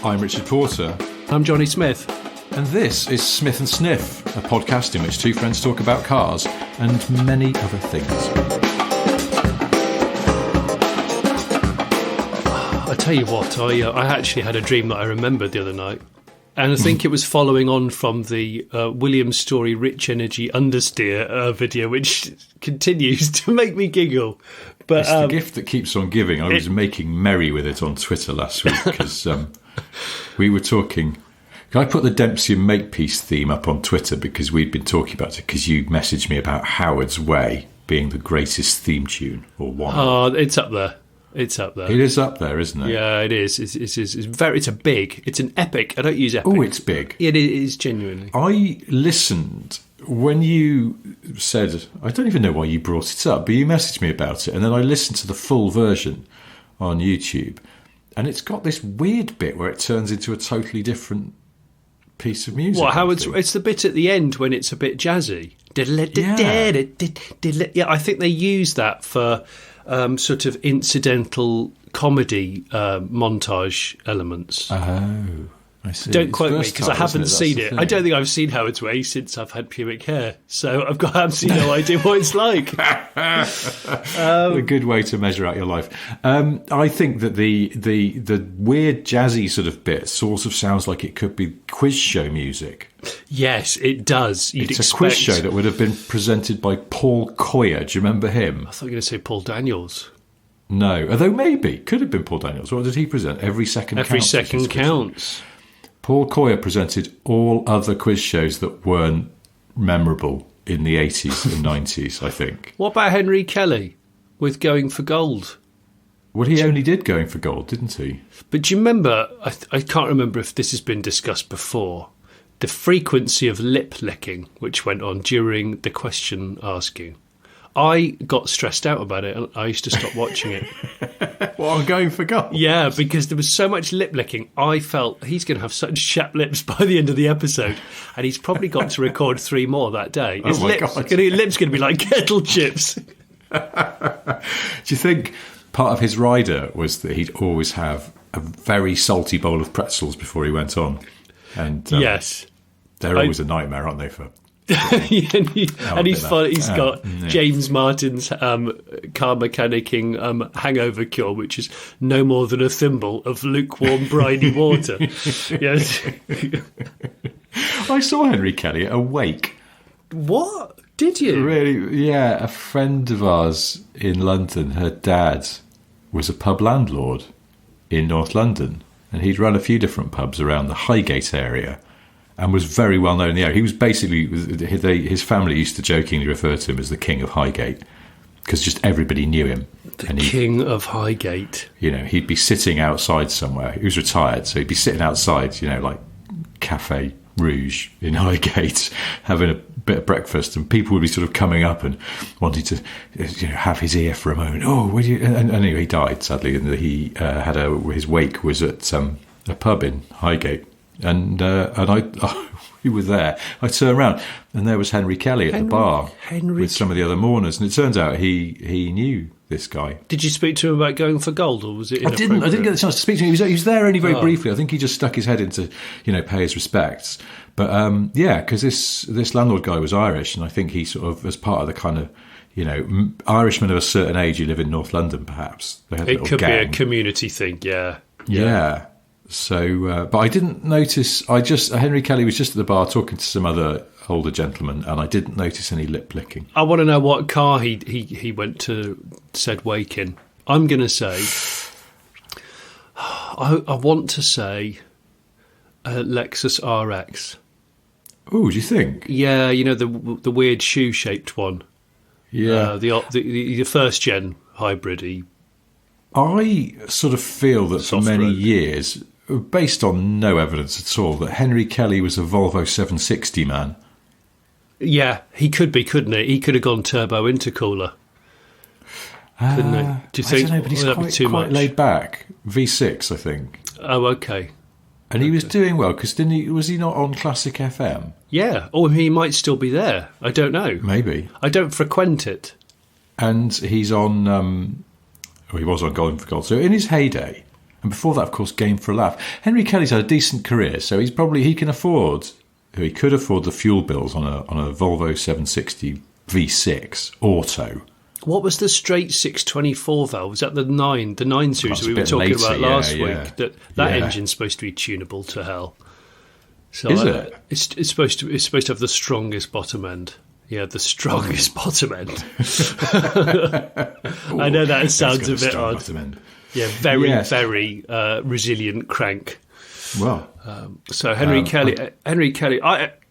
I'm Richard Porter. I'm Johnny Smith. And this is Smith and Sniff, a podcast in which two friends talk about cars and many other things. I tell you what, I actually had a dream that I remembered the other night. And I think it was following on from the Williams Story Rich Energy Understeer video, which continues to make me giggle. But it's the gift that keeps on giving. I was making merry with it on Twitter last week because we were talking. I put the Dempsey and Makepeace theme up on Twitter because we'd been talking about it because you messaged me about Howard's Way being the greatest theme tune or one. Oh, it's up there. It's up there. It is up there, isn't it? Yeah, it is. It's an epic. I don't use epic. Oh, it's big. It is genuinely. I listened when you said, I don't even know why you brought it up, but you messaged me about it, and then I listened to the full version on YouTube, and it's got this weird bit where it turns into a totally different piece of music. It's the bit at the end when it's a bit jazzy. Yeah, I think they use that for sort of incidental comedy montage elements. Oh, I see. Don't quote me because I haven't seen it. I don't think I've seen Howard's Way since I've had pubic hair, so I've got absolutely no idea what it's like. A good way to measure out your life. I think that the weird jazzy sort of bit sort of sounds like it could be quiz show music. Yes, it does. It's a quiz show that would have been presented by Paul Coyer. Do you remember him? I thought you were going to say Paul Daniels. No, although maybe could have been Paul Daniels. What did he present? Every second counts. Every second counts. Paul Coyer presented all other quiz shows that weren't memorable in the 80s and 90s, I think. What about Henry Kelly with Going for Gold? Well, he only did Going for Gold, didn't he? But do you remember, I can't remember if this has been discussed before, the frequency of lip licking which went on during the question asking. I got stressed out about it and I used to stop watching it. Well, I'm Going for Gold. Yeah, because there was so much lip licking. I felt he's going to have such chapped lips by the end of the episode, and he's probably got to record 3 more that day. His lips going to be like kettle chips. Do you think part of his rider was that he'd always have a very salty bowl of pretzels before he went on? And yes, they're always a nightmare, aren't they? and he's got James Martin's car mechanicking hangover cure, which is no more than a thimble of lukewarm briny water. Yes. I saw Henry Kelly at a wake. What? Did you? Really? Yeah, a friend of ours in London, her dad was a pub landlord in North London, and he'd run a few different pubs around the Highgate area and was very well known in the area. He was basically, his family used to jokingly refer to him as the King of Highgate because just everybody knew him. King of Highgate. You know, he'd be sitting outside somewhere. He was retired, so he'd be sitting outside, you know, like Café Rouge in Highgate, having a bit of breakfast, and people would be sort of coming up and wanting to, you know, have his ear for a moment. Oh, would you? And anyway, he died sadly, and he had his wake was at a pub in Highgate. And we were there. I turned around and there was Henry Kelly at the bar with some of the other mourners, and it turns out he knew this guy. Did you speak to him about Going for Gold, or was it? I didn't get the chance to speak to him. He was there only very briefly. I think he just stuck his head in to, you know, pay his respects. But yeah, because this landlord guy was Irish, and I think he sort of, as part of the kind of, you know, Irishmen of a certain age who live in North London, perhaps they have. It could be a community thing. Yeah. So, but I didn't notice. Henry Kelly was just at the bar talking to some other older gentlemen, and I didn't notice any lip licking. I want to know what car he went to said wake in. I'm going to say, I want to say, Lexus RX. Oh, do you think? Yeah, you know the weird shoe shaped one. Yeah, the first gen hybrid. I sort of feel that for many years, based on no evidence at all, that Henry Kelly was a Volvo 760 man. Yeah, he could be, couldn't he? He could have gone turbo intercooler, couldn't he? Do you think? I don't know, but he's quite laid back. V6, I think. Oh, okay. And he was doing well, because was he not on Classic FM? Yeah, or he might still be there. I don't know. Maybe. I don't frequent it. And he's on... he was on Going for Gold. So in his heyday, And before that, of course, Game for a Laugh. Henry Kelly's had a decent career, so he could afford the fuel bills on a Volvo 760 V6 Auto. What was the straight 624 valve? Was that the 9 series we were talking about last week? That engine's supposed to be tunable to hell. So is it? It's supposed to have the strongest bottom end. Yeah, the strongest bottom end. I know that sounds a bit odd. Bottom end. Yeah, very resilient crank. Well, so Henry Kelly.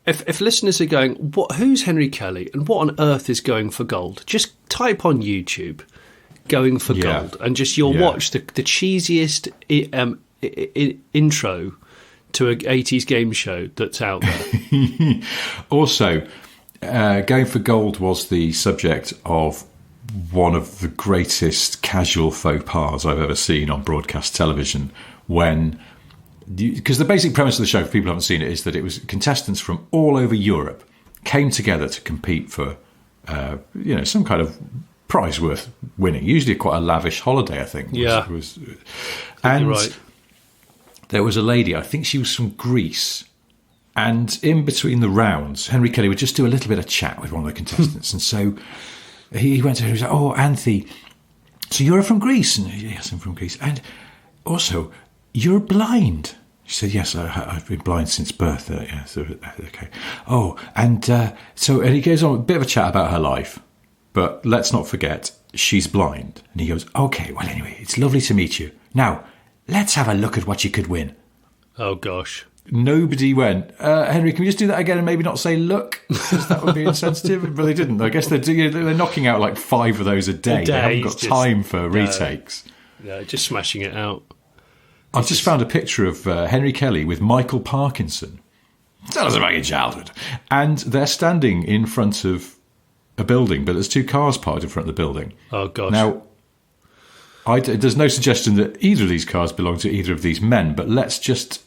If listeners are going, who's Henry Kelly and what on earth is Going for Gold? Just type on YouTube Going for Gold and you'll watch the cheesiest intro to an 80s game show that's out there. Also, Going for Gold was the subject of one of the greatest casual faux pas I've ever seen on broadcast television because the basic premise of the show, for people who haven't seen it, is that it was contestants from all over Europe came together to compete for, some kind of prize worth winning. Usually quite a lavish holiday, I think. And right. There was a lady, I think she was from Greece, and in between the rounds, Henry Kelly would just do a little bit of chat with one of the contestants. And so he went to her and he was like, "Oh, Anthony, so you're from Greece?" And yes, I'm from Greece. And also, you're blind. She said, "Yes, I've been blind since birth." Okay. Oh, and he goes on a bit of a chat about her life, but let's not forget, she's blind. And he goes, "Okay, well, anyway, it's lovely to meet you. Now, let's have a look at what you could win." Oh, gosh. Nobody went, "Henry, can we just do that again and maybe not say look?" Because that would be insensitive. But they didn't. I guess they're knocking out like 5 of those a day. They haven't got time for retakes. Yeah, just smashing it out. I've just found a picture of Henry Kelly with Michael Parkinson. Tell us about your childhood. And they're standing in front of a building, but there's 2 cars parked in front of the building. Oh, gosh. Now, there's no suggestion that either of these cars belong to either of these men, but let's just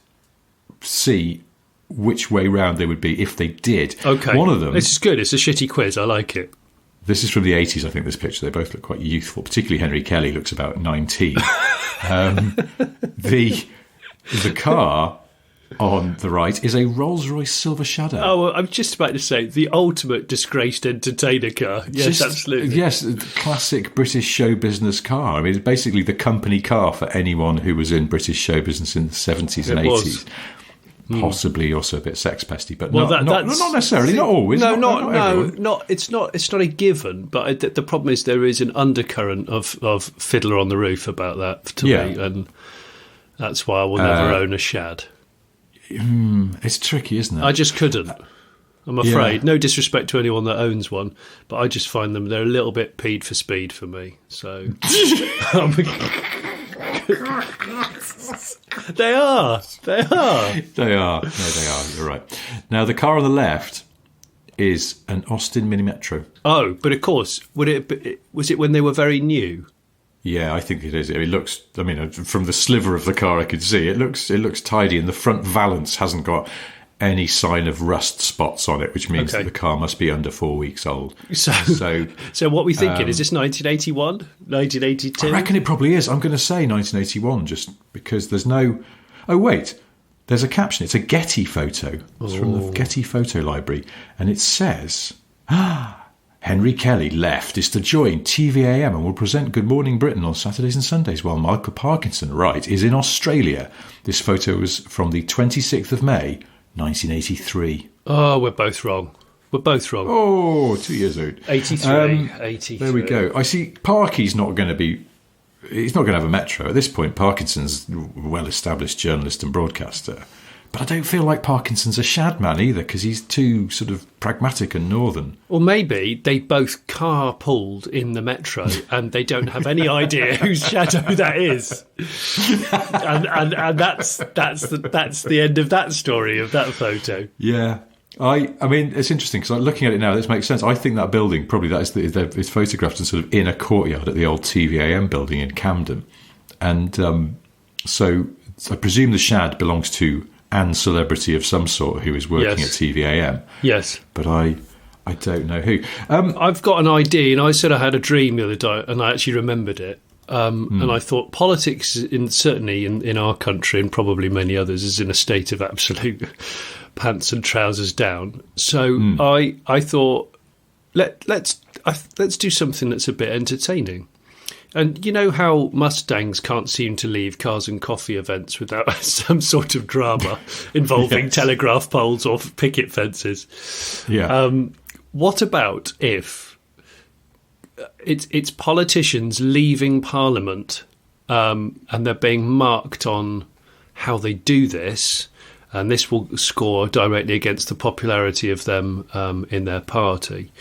see which way round they would be if they did. Okay. One of them... This is good. It's a shitty quiz. I like it. This is from the 80s, I think, this picture. They both look quite youthful. Particularly Henry Kelly looks about 19. The car on the right is a Rolls-Royce Silver Shadow. Oh, well, I'm just about to say, the ultimate disgraced entertainer car. Yes, absolutely. Yes, classic British show business car. I mean, it's basically the company car for anyone who was in British show business in the 70s and 80s. Possibly also a bit sex pesty, but not necessarily, not always. No. It's not a given, but the problem is there is an undercurrent of Fiddler on the Roof about that to me, and that's why I will never own a Shad. It's tricky, isn't it? I just couldn't. I'm afraid. No disrespect to anyone that owns one, but I just find they're a little bit peed for speed for me. So They are. No, they are. You're right. Now, the car on the left is an Austin Mini Metro. Oh, but of course, was it when they were very new? Yeah, I think it is. It looks. I mean, from the sliver of the car I could see, it looks tidy, and the front valance hasn't got any sign of rust spots on it, which means that the car must be under 4 weeks old. So what we thinking, is this 1981, 1982? I reckon it probably is. I'm going to say 1981, just because there's no... Oh, wait. There's a caption. It's a Getty photo. It's from the Getty photo library. And it says, Henry Kelly left is to join TVAM and will present Good Morning Britain on Saturdays and Sundays, while Michael Parkinson, right, is in Australia. This photo was from the 26th of May, 1983. Oh, we're both wrong. Oh, 2 years out. 83. There we go. I see Parky's not going to be... He's not going to have a Metro. At this point, Parkinson's a well-established journalist and broadcaster. But I don't feel like Parkinson's a shad man either, because he's too sort of pragmatic and northern. Or maybe they both carpooled in the Metro and they don't have any idea whose shadow that is. and that's the end of that story, of that photo. Yeah. I mean, it's interesting because looking at it now, this makes sense. I think that building, probably it's photographed in sort of in a courtyard at the old TVAM building in Camden. And so I presume the shad belongs to an celebrity of some sort who is working at TVAM. Yes. But I don't know who. I've got an idea, and I said I had a dream the other day, and I actually remembered it. And I thought politics, certainly in our country and probably many others, is in a state of absolute pants and trousers down. So I thought, let's do something that's a bit entertaining. And you know how Mustangs can't seem to leave cars and coffee events without some sort of drama involving telegraph poles or picket fences. Yeah. What about if it's politicians leaving Parliament and they're being marked on how they do this, and this will score directly against the popularity of them in their party.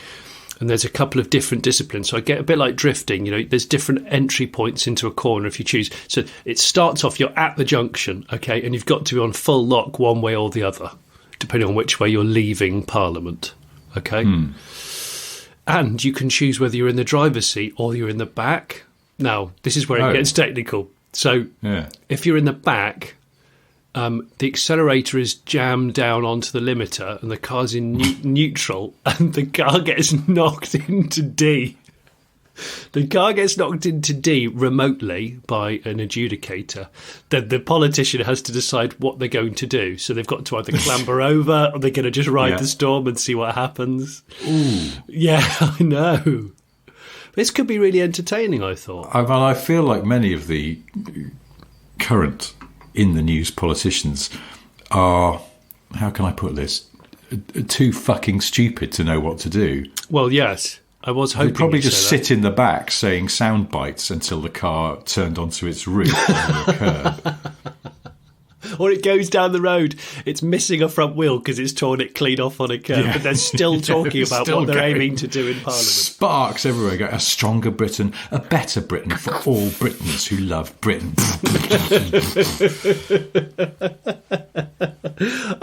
And there's a couple of different disciplines. So I get a bit like drifting, there's different entry points into a corner if you choose. So it starts off, you're at the junction, okay, and you've got to be on full lock one way or the other, depending on which way you're leaving Parliament, okay? And you can choose whether you're in the driver's seat or you're in the back. Now, this is where it gets technical. So if you're in the back, the accelerator is jammed down onto the limiter and the car's in neutral and the car gets knocked into D. The car gets knocked into D remotely by an adjudicator. Then the politician has to decide what they're going to do. So they've got to either clamber over or they're going to just ride the storm and see what happens. Ooh. Yeah, I know. This could be really entertaining, I thought. I feel like many of the current in the news politicians are, how can I put this, too fucking stupid to know what to do. Well, yes, I was hoping they'd probably just sit in the back saying sound bites until the car turned onto its roof on the curb. Or it goes down the road, it's missing a front wheel because it's torn it clean off on a curb, but they're still talking about what they're aiming to do in Parliament. Sparks everywhere. Go, a stronger Britain, a better Britain for all Britons who love Britain.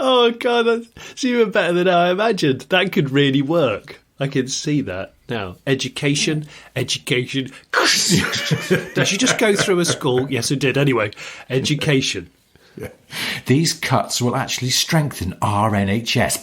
Oh, God, that's even better than I imagined. That could really work. I can see that now. Education. Did you just go through a school? Yes, I did. Anyway, education. Yeah. These cuts will actually strengthen our NHS.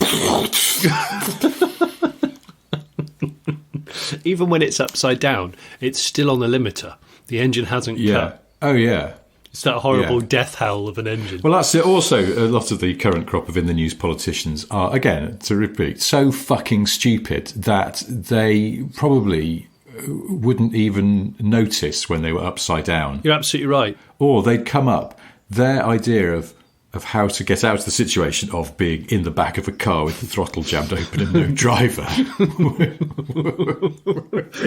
Even when it's upside down, it's still on the limiter. The engine hasn't cut. Oh, yeah. It's that horrible death howl of an engine. Well, that's it. Also, a lot of the current crop of in-the-news politicians are, again, to repeat, so fucking stupid that they probably wouldn't even notice when they were upside down. You're absolutely right. Or they'd come up, their idea of how to get out of the situation of being in the back of a car with the throttle jammed open and no driver.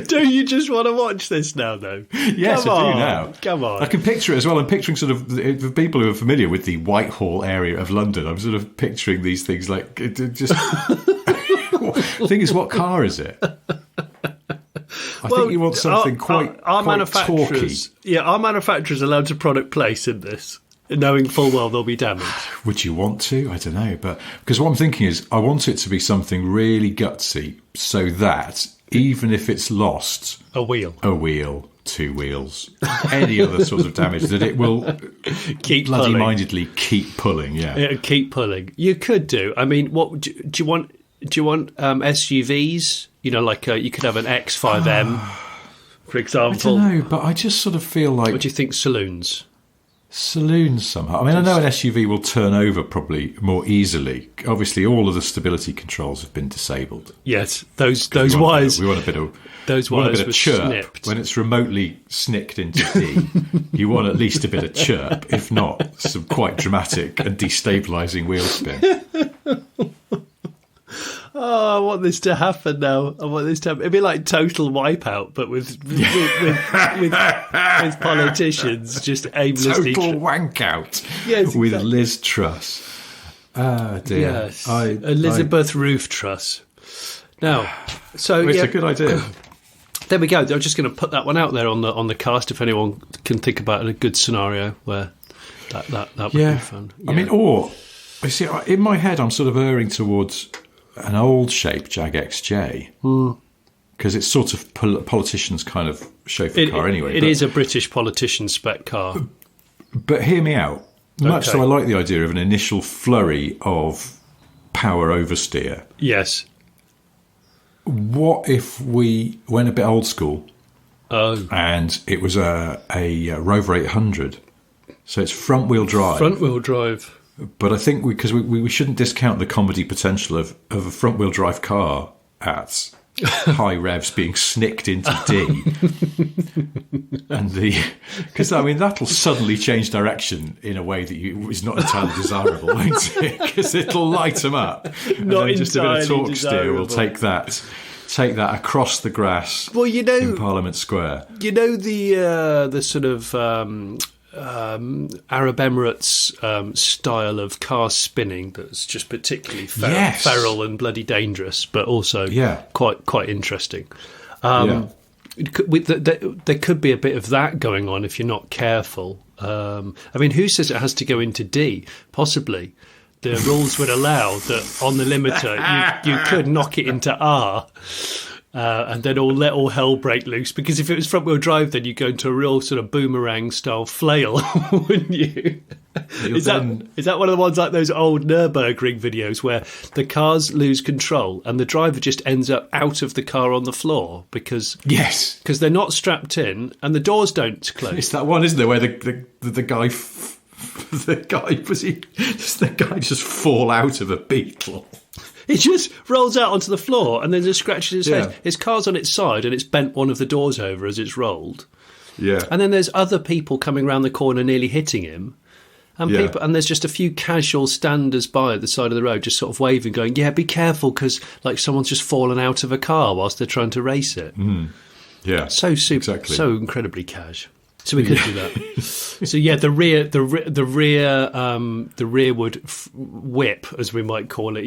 Don't you just want to watch this now, though? Yes, I do now. Come on. I can picture it as well. I'm picturing sort of the people who are familiar with the Whitehall area of London. I'm sort of picturing these things like just. The thing is, what car is it? I think you want something quite manufacturers. talky. Yeah, our manufacturer's allowed to product place in this, knowing full well there'll be damage. Would you want to? I don't know. But because what I'm thinking is I want it to be something really gutsy so that even if it's lost a wheel, 2 wheels, any other sort of damage, that it will keep bloody-mindedly keep pulling. Yeah, keep pulling. You could do. I mean, what do you want? Do you want SUVs? Like you could have an X5M, for example. I don't know, but I just sort of feel like... What do you think, saloons? Saloons somehow. I mean, I know an SUV will turn over probably more easily. Obviously, all of the stability controls have been disabled. Yes, those wires... We want a bit of... Those wires were chirp. snipped. When it's remotely snicked into D, you want at least a bit of chirp, if not some quite dramatic and destabilising wheel spin. Oh, I want this to happen now. It'd be like Total Wipeout, but with politicians just aimlessly... Total wank out. Yes, with Liz Truss. Ah, dear. Yes, Elizabeth Roof Truss. Now, so... It's a good idea. There we go. I'm just going to put that one out there on the cast if anyone can think about a good scenario where that would be fun. Yeah. I mean, or... I see, in my head, I'm sort of erring towards... an old shape Jag XJ, because it's sort of politicians' kind of chauffeur car anyway. It is a British politician spec car. But hear me out. Much so I like the idea of an initial flurry of power oversteer. Yes. What if we went a bit old school Oh. And it was a Rover 800. So it's front-wheel drive. Front-wheel drive. But I think because we shouldn't discount the comedy potential of a front-wheel drive car at high revs being snicked into D. And because I mean that'll suddenly change direction in a way that is not entirely desirable, won't it? Because it'll light them up. Not and just a bit of torque desirable. steer will take that across the grass. Well, in Parliament Square. The sort of Arab Emirates style of car spinning that's just particularly feral and bloody dangerous, but also quite interesting. There could be a bit of that going on if you're not careful. I mean, who says it has to go into D? Possibly. The rules would allow that on the limiter you could knock it into R. And then let all hell break loose, because if it was front-wheel drive, then you go into a real sort of boomerang-style flail, wouldn't you? Is that one of the ones like those old Nürburgring videos where the cars lose control and the driver just ends up out of the car on the floor because they're not strapped in and the doors don't close? It's that one, isn't there, where the guy just fall out of a Beetle. He just rolls out onto the floor and then just scratches his Yeah. head. His car's on its side and it's bent one of the doors over as it's rolled. Yeah. And then there's other people coming around the corner nearly hitting him. And there's just a few casual standers by at the side of the road just sort of waving, going, yeah, be careful, because like someone's just fallen out of a car whilst they're trying to race it. Mm. Yeah. So incredibly cash. So we could do that. So yeah, the rearward whip, as we might call it.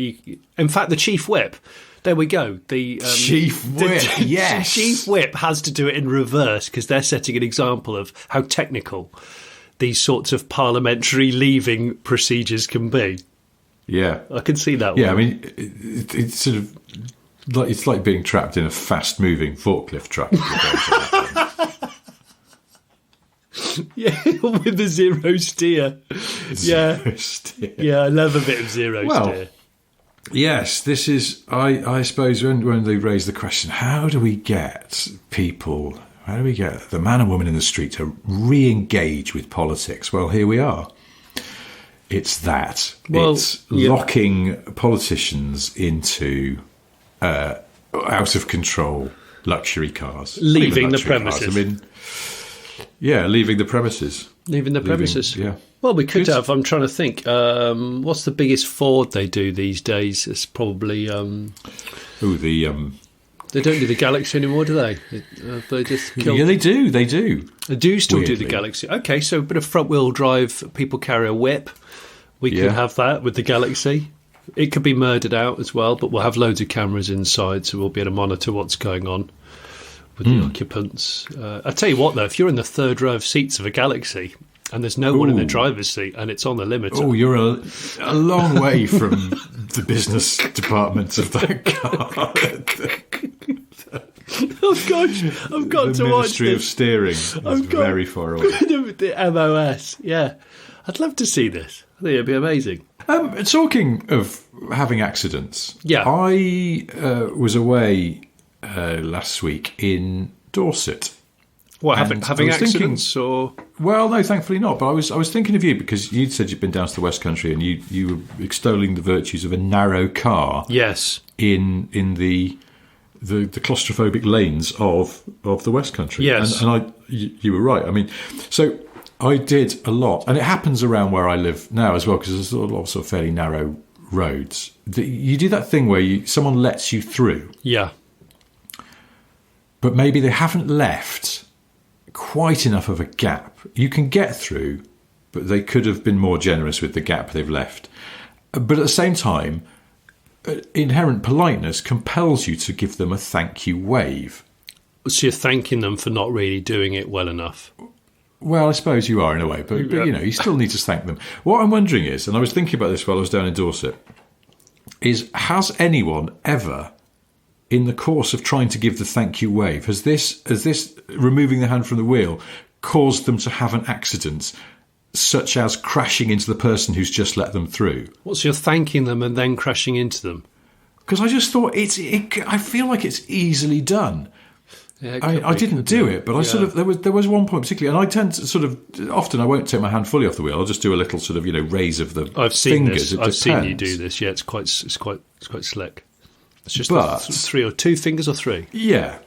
In fact, the chief whip. There we go. The chief whip. Yes, the chief whip has to do it in reverse because they're setting an example of how technical these sorts of parliamentary leaving procedures can be. Yeah, I can see that. Yeah, I mean, it's sort of like it's like being trapped in a fast-moving forklift truck. Yeah, with the zero steer. Zero steer. Yeah, I love a bit of zero steer. Yes, this is, I suppose, when they raise the question, how do we get the man and woman in the street to re-engage with politics? Well, here we are. It's that. It's locking politicians into out-of-control luxury cars. Leaving the premises. Leaving the premises. Leaving the premises. Yeah. Well, we could have. I'm trying to think. What's the biggest Ford they do these days? It's probably. They don't do the Galaxy anymore, do they? They just killed. Yeah, they do. They do. They do still do the Galaxy. Okay, so a bit of front-wheel drive. People carry a whip. We could have that with the Galaxy. It could be murdered out as well, but we'll have loads of cameras inside, so we'll be able to monitor what's going on with the occupants. I tell you what, though, if you're in the third row of seats of a Galaxy and there's no one in the driver's seat and it's on the limiter... Oh, you're a long way from the business department of that car. Oh, gosh, I've got to watch this. The Ministry of Steering is very far away. The MOS, yeah. I'd love to see this. I think it'd be amazing. Talking of having accidents, I was away last week in Dorset. What, having accidents or? Well, no, thankfully not. But I was thinking of you because you'd said you'd been down to the West Country and you were extolling the virtues of a narrow car. Yes. In the claustrophobic lanes of the West Country. Yes. And you were right. I mean, so I did a lot, and it happens around where I live now as well because there's a lot of fairly narrow roads. You do that thing where someone lets you through. Yeah. But maybe they haven't left quite enough of a gap. You can get through, but they could have been more generous with the gap they've left. But at the same time, inherent politeness compels you to give them a thank you wave. So you're thanking them for not really doing it well enough. Well, I suppose you are in a way, but you still need to thank them. What I'm wondering is, and I was thinking about this while I was down in Dorset, is has anyone ever, in the course of trying to give the thank you wave, has this removing the hand from the wheel caused them to have an accident, such as crashing into the person who's just let them through? What's you're thanking them and then crashing into them? Because I just thought I feel like it's easily done. Yeah, I didn't do it, but I sort of there was one point particularly, and I tend to sort of often I won't take my hand fully off the wheel. I'll just do a little sort of raise of the fingers. I've seen you do this. Yeah, it's quite slick. It's just three or two fingers or three. Yeah.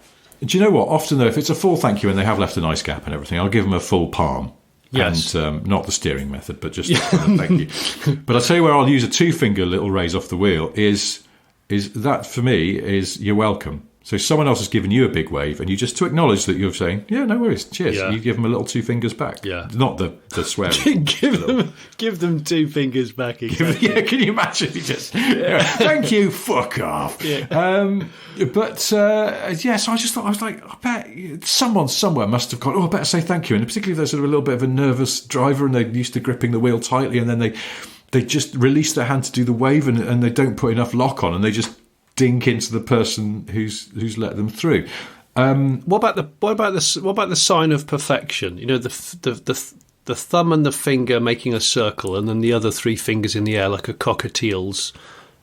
Do you know what? Often though, if it's a full thank you and they have left a nice gap and everything, I'll give them a full palm. Yes. And not the steering method, but just thank you. But I'll tell you where I'll use a 2-finger little raise off the wheel is that for me is you're welcome. So someone else has given you a big wave, and you just to acknowledge that you're saying, yeah, no worries, cheers. Yeah. You give them a little 2 fingers back. Yeah. Not the swearing. give them 2 fingers back. Exactly. Yeah, can you imagine? Thank you, fuck off. Yeah. So I just thought, I was like, I bet someone somewhere must have gone, I better say thank you. And particularly if they're sort of a little bit of a nervous driver and they're used to gripping the wheel tightly, and then they just release their hand to do the wave and they don't put enough lock on and they just dink into the person who's let them through. What about the sign of perfection? You know, the thumb and the finger making a circle, and then the other 3 fingers in the air like a cockatiel's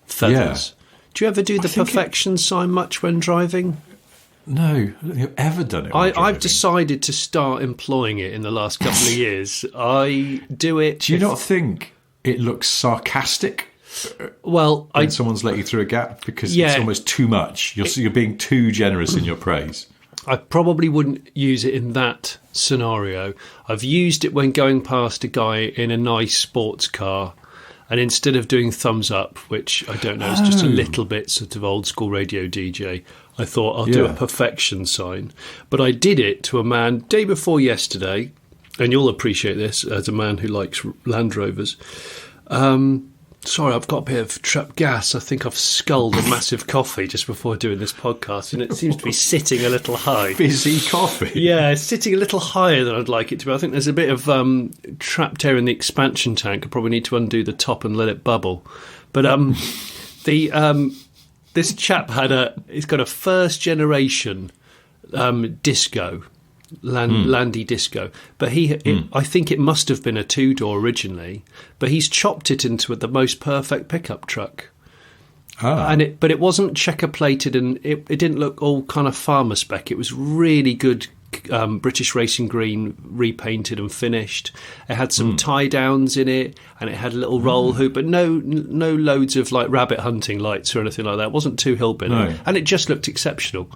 feathers. Yeah. Do you ever do the perfection sign much when driving? No, I don't think I've ever done it. I've decided to start employing it in the last couple of years. I do it. Do you not think it looks sarcastic? Well, when someone's let you through a gap, because it's almost too much. You're being too generous in your praise. I probably wouldn't use it in that scenario. I've used it when going past a guy in a nice sports car, and instead of doing thumbs up, which I don't know, is just a little bit sort of old school radio DJ, I thought I'll do a perfection sign. But I did it to a man day before yesterday, and you'll appreciate this as a man who likes Land Rovers. Sorry, I've got a bit of trapped gas. I think I've sculled a massive coffee just before doing this podcast, and it seems to be sitting a little high. Fizzy coffee? Yeah, it's sitting a little higher than I'd like it to be. I think there's a bit of trapped air in the expansion tank. I probably need to undo the top and let it bubble. But this chap he's got a first generation disco. Landy disco, but I think it must have been a 2-door originally, but he's chopped it into the most perfect pickup truck. But it wasn't checker plated, and it didn't look all kind of farmer spec. It was really good British Racing Green, repainted and finished. It had some tie downs in it, and it had a little roll hoop, but no loads of like rabbit hunting lights or anything like that. It wasn't too hillbilly, and it just looked exceptional.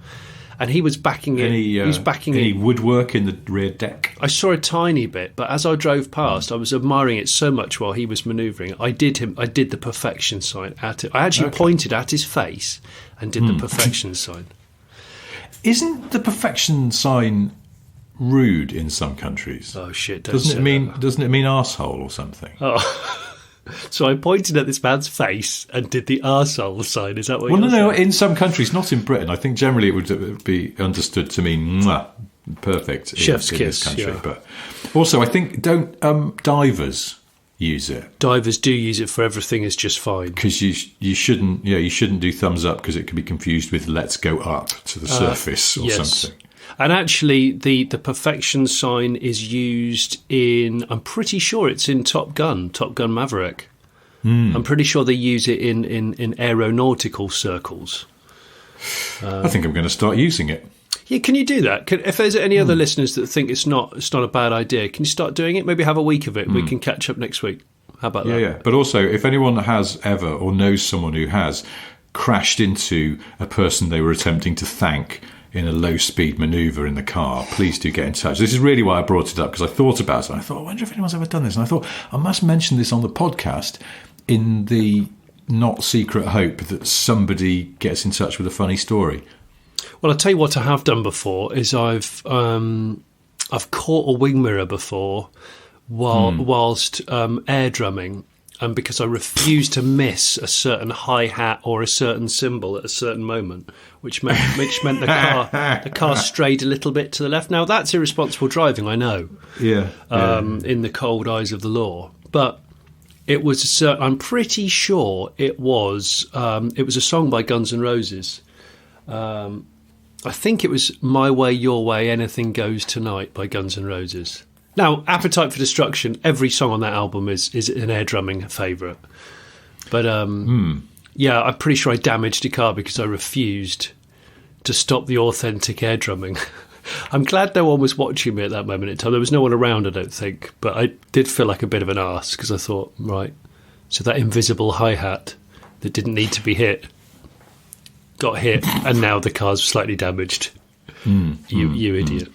And he was backing it. Any woodwork in the rear deck? I saw a tiny bit, but as I drove past, I was admiring it so much while he was manoeuvring. I did the perfection sign at it. I actually pointed at his face and did the perfection sign. Isn't the perfection sign rude in some countries? Oh shit! Doesn't it mean arsehole or something? Oh. So I pointed at this man's face and did the arsehole sign. Is that what you're saying? No. In some countries, not in Britain. I think generally it would be understood to mean mwah, perfect. Chef's in kiss. This country. Yeah. But also, I think don't divers use it. Divers do use it for everything is just fine. Because you shouldn't do thumbs up because it can be confused with let's go up to the surface or something. And actually, the perfection sign is used in, I'm pretty sure it's in Top Gun Maverick. I'm pretty sure they use it in aeronautical circles. I think I'm going to start using it. Yeah, can you do that? If there's any other listeners that think it's not a bad idea, can you start doing it? Maybe have a week of it. We can catch up next week. How about that? Yeah. But also, if anyone has ever or knows someone who has crashed into a person they were attempting to thank in a low-speed manoeuvre in the car, please do get in touch. This is really why I brought it up, because I thought about it. And I thought, I wonder if anyone's ever done this. And I thought, I must mention this on the podcast in the not secret hope that somebody gets in touch with a funny story. Well, I'll tell you what I have done before is I've caught a wing mirror before whilst air drumming. And because I refused to miss a certain hi-hat or a certain cymbal at a certain moment, which meant the car strayed a little bit to the left. Now, that's irresponsible driving, I know, in the cold eyes of the law. But it was I'm pretty sure it was a song by Guns N' Roses. I think it was My Way, Your Way, Anything Goes Tonight by Guns N' Roses. Now, Appetite for Destruction, every song on that album is an air drumming favourite. But, I'm pretty sure I damaged a car because I refused to stop the authentic air drumming. I'm glad no one was watching me at that moment in time. There was no one around, I don't think, but I did feel like a bit of an arse because I thought, right, so that invisible hi-hat that didn't need to be hit got hit, and now the car's slightly damaged. You idiot.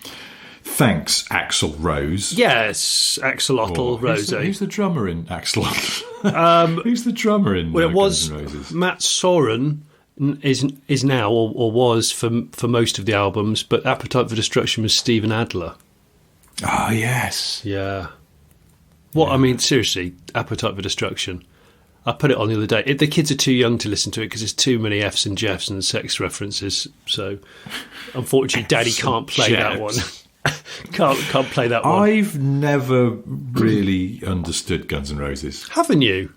Thanks, Axel Rose. Yes, Axolotl Rose. Who's the drummer in Axolotl? Who's the drummer in Well, it was Guns N' Roses? Matt Sorum is now, or was for most of the albums, but Appetite for Destruction was Steven Adler. Oh, yes. Yeah. What, I mean, seriously, Appetite for Destruction. I put it on the other day. The kids are too young to listen to it because there's too many F's and Jeffs and sex references. So, unfortunately, Daddy can't play that one. can't play that one. I've never really understood Guns N' Roses. Haven't you?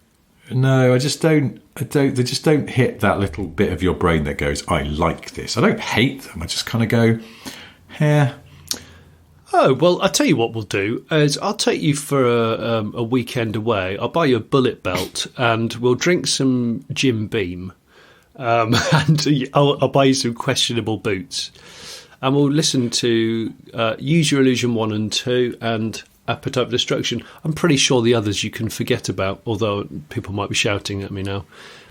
No, I just don't. They just don't hit that little bit of your brain that goes, "I like this." I don't hate them. I just kind of go, "Yeah." Oh, well, I'll tell you what we'll do is I'll take you for a weekend away. I'll buy you a bullet belt and we'll drink some Jim Beam. And I'll buy you some questionable boots. And we'll listen to Use Your Illusion 1 and 2 and Appetite for Destruction. I'm pretty sure the others you can forget about, although people might be shouting at me now.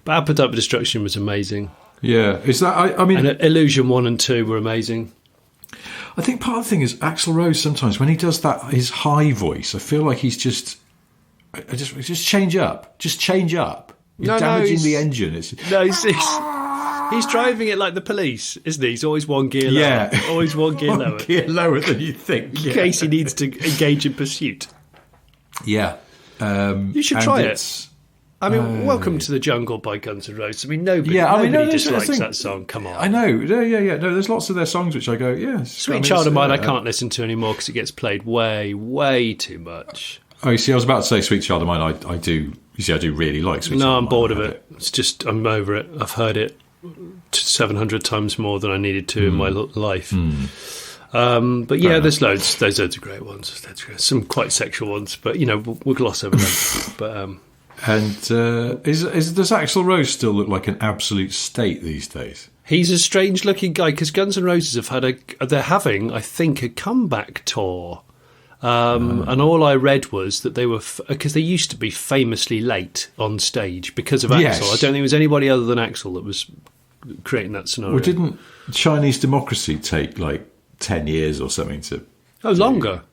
But Appetite for Destruction was amazing. Yeah. Is that, I mean... And Illusion 1 and 2 were amazing. I think part of the thing is Axl Rose sometimes when he does that, his high voice, I feel like he's just change up. Just change up. You're damaging the engine. He's driving it like the police, isn't he? He's always one gear lower. Yeah. Always one gear lower. One gear lower than you think. In case he needs to engage in pursuit. Yeah. You should try it. I mean, Welcome to the Jungle by Guns N' Roses. I mean, nobody dislikes that song. Come on. I know. Yeah. No, there's lots of their songs which I go, yeah. Sweet Child of Mine I can't listen to anymore because it gets played way, way too much. Oh, you see, I was about to say Sweet Child of Mine. I do. You see, I do really like Sweet Child of Mine. No, I'm bored of it. It's just, I'm over it. I've heard it 700 times more than I needed to in my life. But yeah, there's loads. There's loads of great ones. Some quite sexual ones, but, we'll gloss over them. But... And does Axl Rose still look like an absolute state these days? He's a strange-looking guy because Guns N' Roses they're having, I think, a comeback tour. And all I read was that they were because they used to be famously late on stage because of Axl. Yes. I don't think it was anybody other than Axl that was creating that scenario. Well, didn't Chinese Democracy take like 10 years or something to? Oh, longer.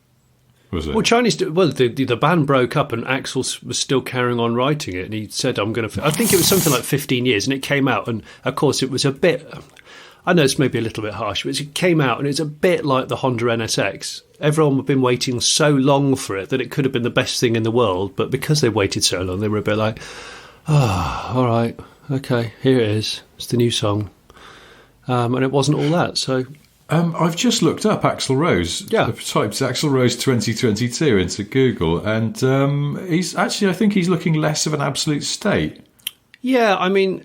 Was it? Well, the band broke up and Axl was still carrying on writing it, and he said, "I'm going to." I think it was something like 15 years, and it came out, and of course it was a bit. I know it's maybe a little bit harsh, but it came out, and it's a bit like the Honda NSX. Everyone had been waiting so long for it that it could have been the best thing in the world, but because they waited so long, they were a bit like, "Oh, all right, okay, here it is. It's the new song," and it wasn't all that. So. I've just looked up Axl Rose. Yeah. I've typed Axl Rose 2022 into Google, and I think he's looking less of an absolute state. Yeah, I mean...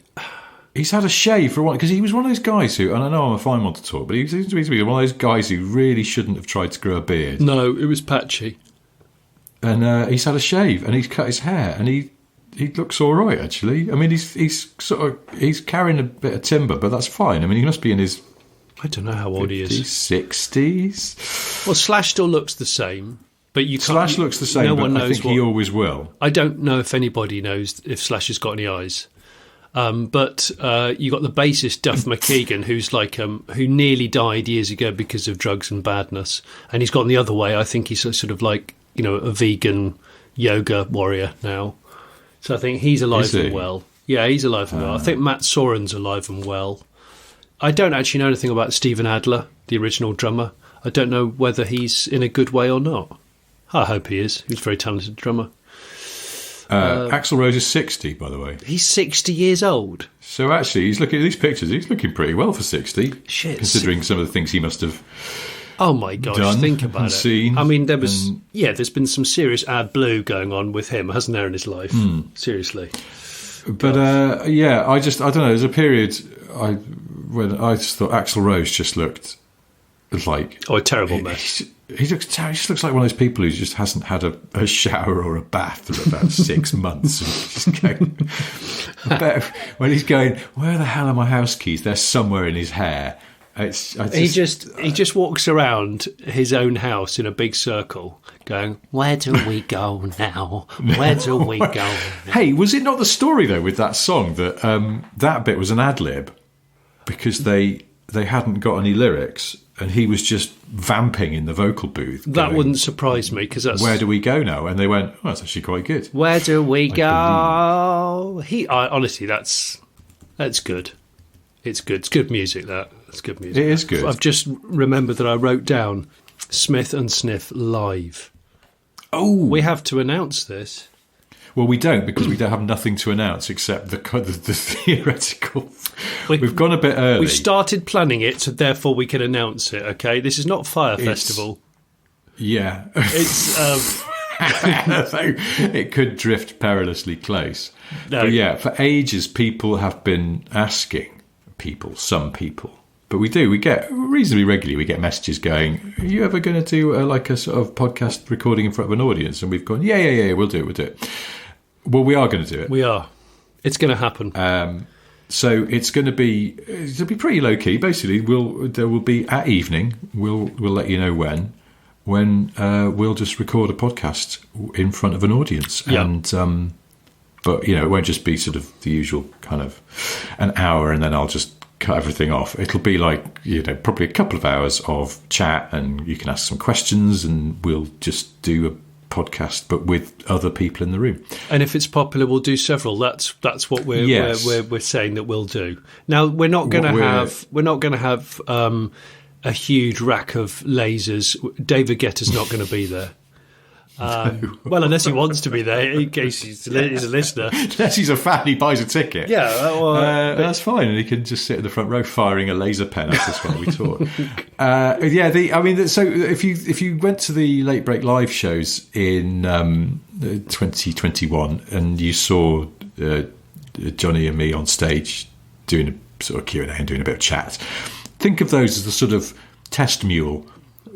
He's had a shave for one, because he was one of those guys who, and I know I'm a fine one to talk, but he seems to be one of those guys who really shouldn't have tried to grow a beard. No, it was patchy. And he's had a shave, and he's cut his hair, and he looks all right, actually. I mean, he's carrying a bit of timber, but that's fine. I mean, he must be in his... I don't know how old he is. 60s. Well, Slash still looks the same, but you can't. Slash looks the same, but I think he always will. I don't know if anybody knows if Slash has got any eyes. But you got the bassist Duff McKagan, who's like who nearly died years ago because of drugs and badness, and he's gone the other way. I think he's sort of like a vegan yoga warrior now. So I think he's alive and well. Yeah, he's alive and well. I think Matt Soren's alive and well. I don't actually know anything about Steven Adler, the original drummer. I don't know whether he's in a good way or not. I hope he is. He's a very talented drummer. Axl Rose is 60, by the way. He's 60 years old. So actually, he's looking at these pictures. He's looking pretty well for 60. Shit. Considering some of the things he must have Oh my gosh, think about it. Seen I mean, there's been some serious AdBlue going on with him, hasn't there, in his life? Seriously. But I don't know, there's a period when I just thought Axl Rose just looked like... Oh, a terrible mess. He just looks like one of those people who just hasn't had a shower or a bath for about 6 months. When he's going, where the hell are my house keys? They're somewhere in his hair. He just walks around his own house in a big circle, going, "Where do we go now? Where do we go now?" Hey, was it not the story though with that song that that bit was an ad lib because they hadn't got any lyrics and he was just vamping in the vocal booth? That wouldn't surprise me because that's "Where do we go now?" And they went, "Oh, that's actually quite good." Where do we go? Honestly, that's good. It's good. It's good music. It's good music. It is good. I've just remembered that I wrote down Smith and Sniff live. Oh, we have to announce this. Well, we don't because we don't have nothing to announce except the theoretical. We've gone a bit early. We've started planning it, so therefore we can announce it. Okay, this is not Fire Festival. Yeah, it's. It could drift perilously close. No. But yeah, for ages people have been asking. Some people, but we get reasonably regularly. We get messages going, "Are you ever going to do a sort of podcast recording in front of an audience?" And we've gone, "Yeah, we'll do it. Well, we are going to do it. We are. It's going to happen. So it'll be pretty low key. Basically, there will be at evening. We'll let you know when we'll just record a podcast in front of an audience. Yep. And but it won't just be sort of the usual kind of an hour and then I'll just cut everything off. It'll be like probably a couple of hours of chat and you can ask some questions and we'll just do a podcast but with other people in the room. And if it's popular, we'll do several. That's what we're saying that we'll do. Now we're not going to have a huge rack of lasers. David Guetta's not going to be there. Well, unless he wants to be there, in case he's a listener. Unless he's a fan, he buys a ticket. Yeah, that's fine, and he can just sit in the front row firing a laser pen at us while we talk. So if you went to the Late Break live shows in 2021 and you saw Johnny and me on stage doing a sort of Q&A and doing a bit of chat, think of those as the sort of test mule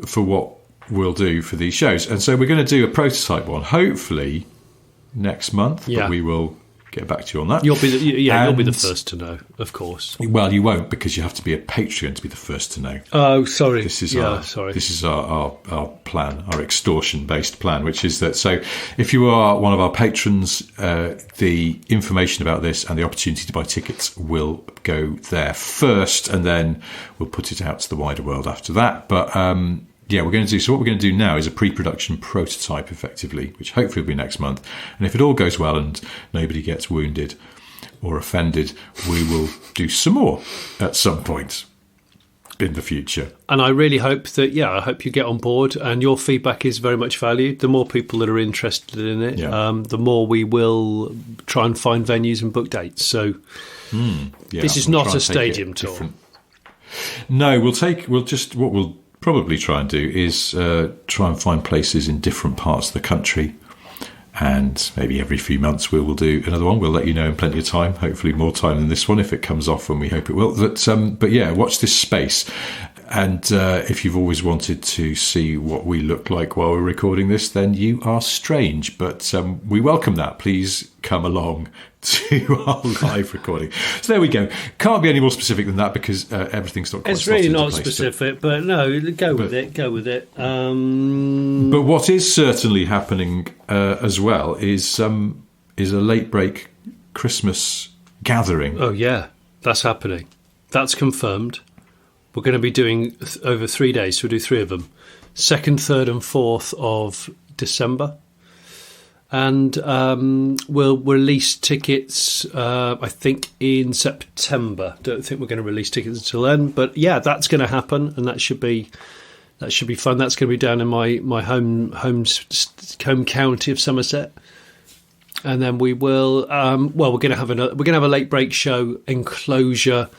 for what we'll do for these shows. And so we're going to do a prototype one, hopefully next month, but we will get back to you on that. You'll be the first to know, of course. Well, you won't, because you have to be a Patreon to be the first to know. Oh, sorry. This is our plan, our extortion-based plan, which is that, so if you are one of our patrons, the information about this and the opportunity to buy tickets will go there first, and then we'll put it out to the wider world after that. But what we're going to do now is a pre-production prototype, effectively, which hopefully will be next month. And if it all goes well and nobody gets wounded or offended, we will do some more at some point in the future. And I really hope that, I hope you get on board, and your feedback is very much valued. The more people that are interested in it, the more we will try and find venues and book dates. So this is not a stadium tour. No, what we'll probably try and do is try and find places in different parts of the country, and maybe every few months we will do another one. We'll let you know in plenty of time, hopefully more time than this one if it comes off, and we hope it will. But watch this space. And if you've always wanted to see what we look like while we're recording this, then you are strange. But we welcome that. Please come along to our live recording. So there we go. Can't be any more specific than that because everything's not quite. It's really not specific, but no, go with it. But what is certainly happening as well is a Late Break Christmas gathering. Oh yeah, that's happening. That's confirmed. We're going to be doing over 3 days, so we'll do 3 of them. 2nd, 3rd and 4th of December. And we'll release tickets, I think, in September. Don't think we're going to release tickets until then. But, that's going to happen, and that should be fun. That's going to be down in my home county of Somerset. And then we will, we're going to have a Late Break show enclosure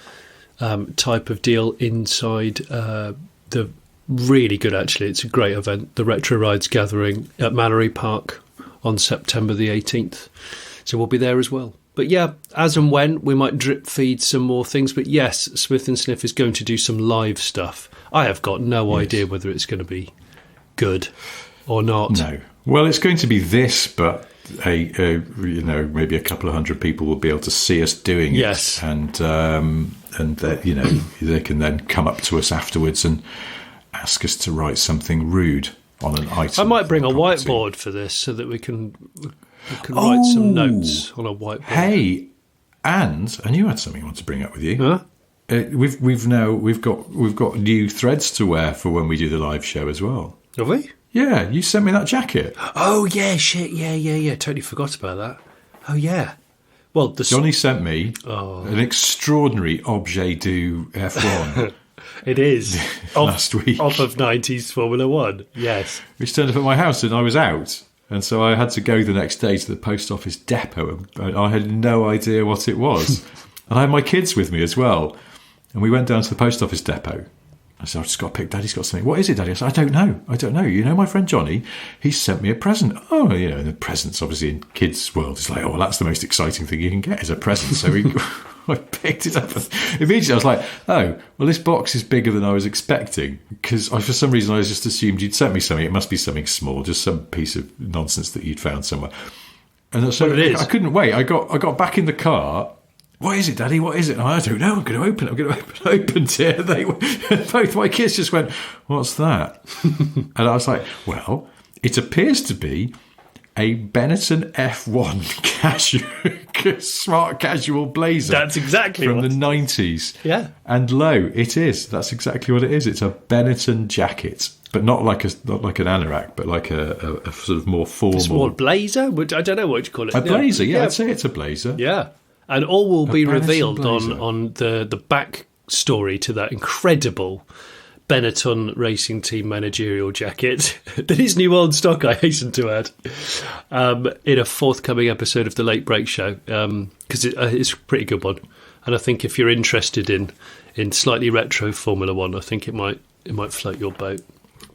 type of deal inside the really good, actually, it's a great event, the Retro Rides Gathering at Mallory Park on September the 18th. So we'll be there as well. But as and when, we might drip feed some more things. But yes, Smith and Sniff is going to do some live stuff. I have got no idea whether it's going to be good or not. No. Well, it's going to be this, but maybe a couple of hundred people will be able to see us doing it. Yes. And that, they can then come up to us afterwards and ask us to write something rude on an item. I might bring a whiteboard for this so that we can write some notes on a whiteboard. Hey, and you had something you want to bring up with you. Huh? We've got new threads to wear for when we do the live show as well. Have we? Yeah, you sent me that jacket. Oh yeah, shit, yeah. Totally forgot about that. Oh yeah. Well, Johnny sent me an extraordinary objet du F1. It is last week, off of 90s Formula One. Yes, which turned up at my house, and I was out, and so I had to go the next day to the post office depot, and I had no idea what it was. And I had my kids with me as well, and we went down to the post office depot. I said, I've just got to pick. Daddy's got something. What is it, Daddy? I said, I don't know. You know, my friend Johnny, he sent me a present. Oh, and the presents, obviously, in kids' world, it's like, oh, well, that's the most exciting thing you can get is a present. So I picked it up. Immediately, I was like, oh, well, this box is bigger than I was expecting, because for some reason, I just assumed you'd sent me something. It must be something small, just some piece of nonsense that you'd found somewhere. And so I couldn't wait. I got back in the car. What is it, Daddy? What is it? I don't know. I'm going to open it. I opened it. Both my kids just went, what's that? And I was like, well, it appears to be a Benetton F1 smart casual blazer. That's exactly from the 90s. Yeah. And it is. That's exactly what it is. It's a Benetton jacket. But not like an anorak, but like a sort of more formal... It's more blazer? I don't know what you call it. A blazer, yeah. I'd say it's a blazer. Yeah. And all will be revealed on the back story to that incredible Benetton Racing Team managerial jacket that is new on stock, I hasten to add, in a forthcoming episode of the Late Break Show, because it's a pretty good one. And I think if you're interested in slightly retro Formula One, I think it might float your boat.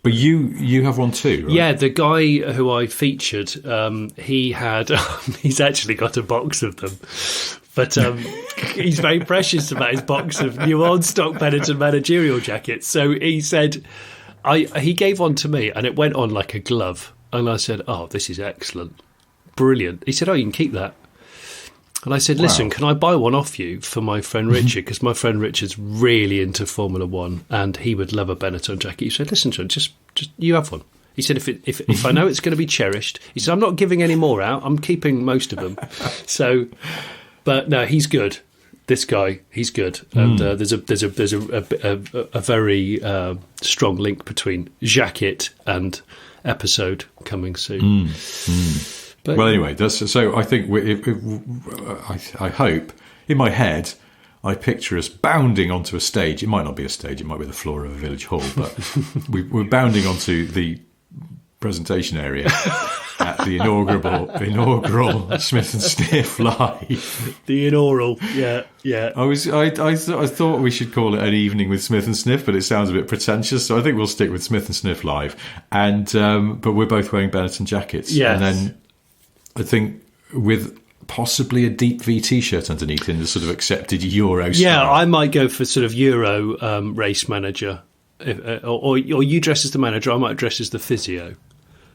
But you have one too, right? Yeah, the guy who I featured, he's actually got a box of them. But he's very precious about his box of new on-stock Benetton managerial jackets. So he said, he gave one to me, and it went on like a glove. And I said, oh, this is excellent. Brilliant. He said, oh, you can keep that. And I said, listen, can I buy one off you for my friend Richard? Because my friend Richard's really into Formula One, and he would love a Benetton jacket. He said, listen, John, just you have one. He said, if I know it's going to be cherished, he said, I'm not giving any more out. I'm keeping most of them. So... But no, he's good. This guy, he's good, and there's a very strong link between jacket and episode coming soon. But, well, anyway, so I think I hope in my head I picture us bounding onto a stage. It might not be a stage; it might be the floor of a village hall, but we're bounding onto the presentation area. At the inaugural Smith and Sniff Live. The inaugural, yeah. I thought we should call it an evening with Smith and Sniff, but it sounds a bit pretentious, so I think we'll stick with Smith and Sniff Live. And but we're both wearing Benetton jackets, yes. And then I think with possibly a deep V T-shirt underneath in the sort of accepted Euro style. Yeah, I might go for sort of Euro race manager, or you dress as the manager. I might dress as the physio.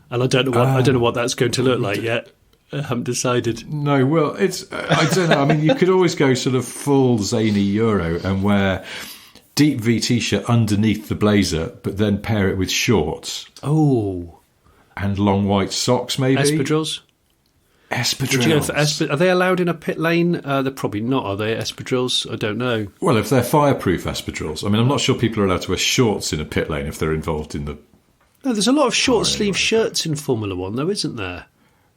And I don't know what that's going to look like yet. I haven't decided. No, well, I don't know. I mean, you could always go sort of full zany Euro and wear deep V T-shirt underneath the blazer, but then pair it with shorts. Oh, and long white socks, maybe. Espadrilles. Are they allowed in a pit lane? They're probably not, are they? Espadrilles? I don't know. Well, if they're fireproof espadrilles, I mean, I'm not sure people are allowed to wear shorts in a pit lane if they're involved in the. No, there's a lot of short-sleeve shirts in Formula One, though, isn't there?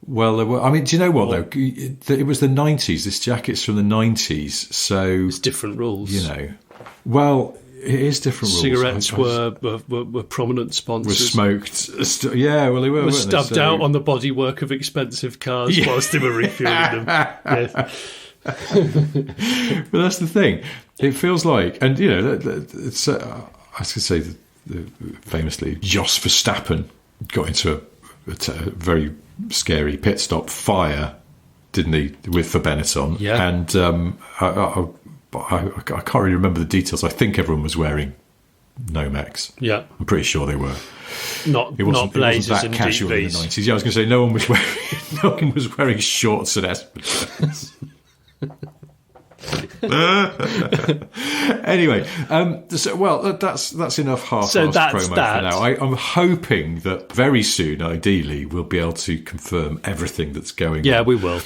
Well, there were, I mean, do you know what, though? It was the 90s. This jacket's from the 90s, so... It's different rules. You know. Well, it is different rules. Cigarettes were prominent sponsors. Were smoked. Yeah, well, they were, weren't stubbed they? So... out on the bodywork of expensive cars whilst they were refueling them. Yes. But that's the thing. It feels like... And, you know, it's, I should say... famously, Jos Verstappen got into a very scary pit stop fire, didn't he, for Benetton? Yeah. And I can't really remember the details. I think everyone was wearing Nomex. Yeah. I'm pretty sure they were. Not blazers and casual deep in the V's. 90s. Yeah, I was going to say no one was wearing shorts at Esperance. Anyway, that's enough half-assed promo for now. I'm hoping that very soon, ideally, we'll be able to confirm everything that's going on. Yeah, we will.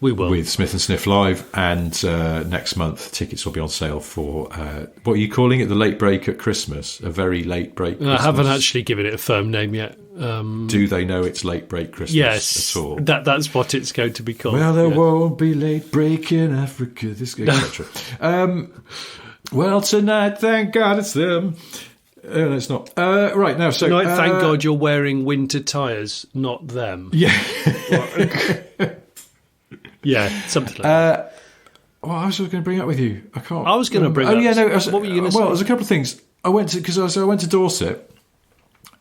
With Smith and Sniff Live, and next month tickets will be on sale for what are you calling it? The late break at Christmas, a very late break. Christmas. I haven't actually given it a firm name yet. Do they know it's late break Christmas? Yes, at all? That's what it's going to be called. Well, there won't be late break in Africa, etc. Well, tonight, thank God it's them. No, it's not. Right now, so tonight, thank God you're wearing winter tyres, not them. Yeah. Yeah, something like that. What I was going to bring up with you, I can't. I was going to bring up. Oh yeah, no. What were you going to say? Well, there's a couple of things. I went to Dorset,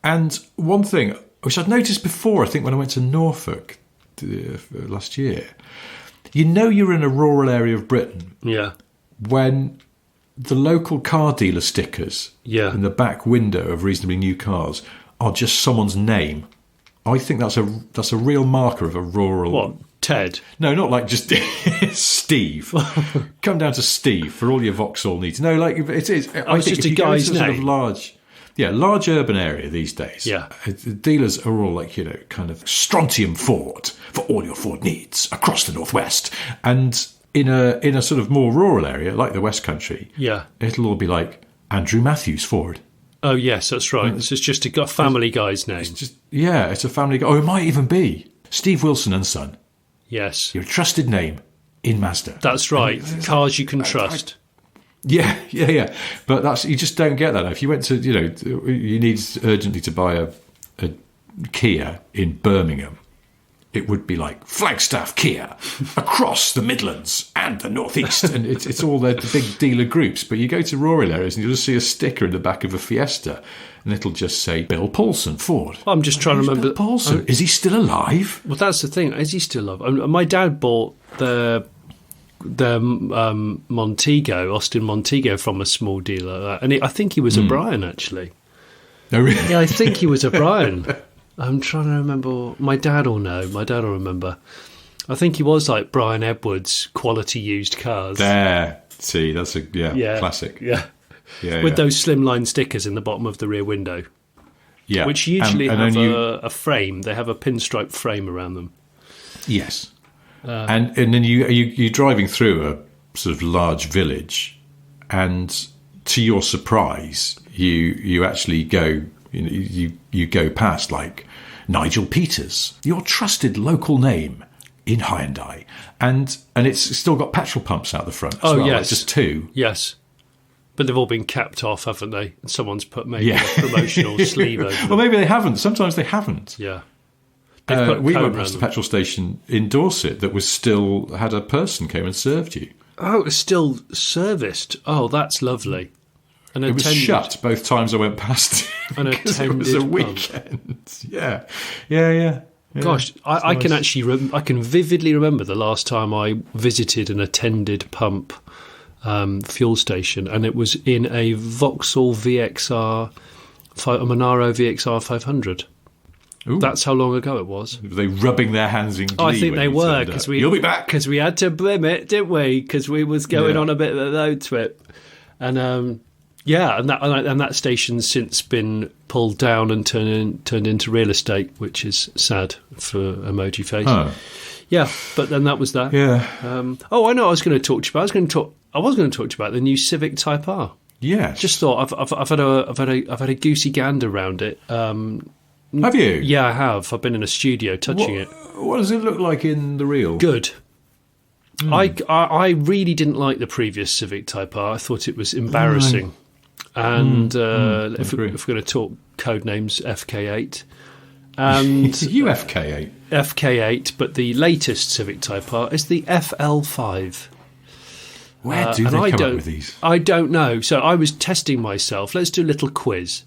and one thing which I'd noticed before, I think when I went to Norfolk last year, you're in a rural area of Britain. Yeah. When the local car dealer stickers in the back window of reasonably new cars are just someone's name. I think that's a real marker of a rural. What? Ted? No, not like just Steve. Come down to Steve for all your Vauxhall needs. No, like it is. I think just a guy's name. Sort of large urban area these days. Yeah, the dealers are all like kind of Strontium Ford for all your Ford needs across the northwest, and in a sort of more rural area like the West Country. Yeah, it'll all be like Andrew Matthews Ford. Oh yes, that's right. This is just a family guy's name. It's a family guy. Oh, it might even be Steve Wilson and Son. Yes. Your trusted name in Mazda. That's right. Cars you can trust. Yeah. But you just don't get that. If you went to, you need urgently to buy a Kia in Birmingham, it would be like Flagstaff Kia across the Midlands and the Northeast. And it's all the big dealer groups. But you go to rural areas and you'll just see a sticker in the back of a Fiesta and it'll just say Bill Paulson, Ford. I'm just trying to remember. Bill Paulson? Is he still alive? Well, that's the thing. Is he still alive? My dad bought the Montego, Austin Montego, from a small dealer. And I think he was a Brian, actually. Oh, really? Yeah, I think he was a Brian. I'm trying to remember. My dad will know. My dad will remember. I think he was like Brian Edwards, quality used cars. There. See, that's a classic. Yeah. With those slimline stickers in the bottom of the rear window. Yeah. Which usually have a frame. They have a pinstripe frame around them. Yes. And then you're driving through a sort of large village, and to your surprise, you actually go you go past like Nigel Peters, your trusted local name in Hyundai, and it's still got petrol pumps out the front as well, yes, like just two. Yes. But they've all been capped off, haven't they? And someone's put maybe a promotional sleeve over them. Well, maybe they haven't. Sometimes they haven't. Yeah. We went past a petrol station in Dorset that was still had a person came and served you. Oh, it was still serviced. Oh, that's lovely. It was shut both times I went past because it was a weekend. Yeah. Gosh, I can actually I can vividly remember the last time I visited an attended pump fuel station, and it was in a Vauxhall VXR, a Monaro VXR 500. Ooh. That's how long ago it was. Were they rubbing their hands in glee? I think they were, because you'll be back, because we had to brim it, didn't we? Because we was going on a bit of a road trip, and and that station's since been pulled down and turned into real estate, which is sad for Emoji Face. Huh. Yeah, but then that was that. Yeah. I know. I was going to talk to you about. I was going to talk to you about the new Civic Type R. Yeah. Just thought I've had a goosey gander around it. Have you? Yeah, I have. I've been in a studio touching it. What does it look like in the real? Good. I really didn't like the previous Civic Type R. I thought it was embarrassing. And if we're going to talk code names, FK8. And you FK8? FK8, but the latest Civic Type R is the FL5. Where do they come up with these? I don't know. So I was testing myself. Let's do a little quiz.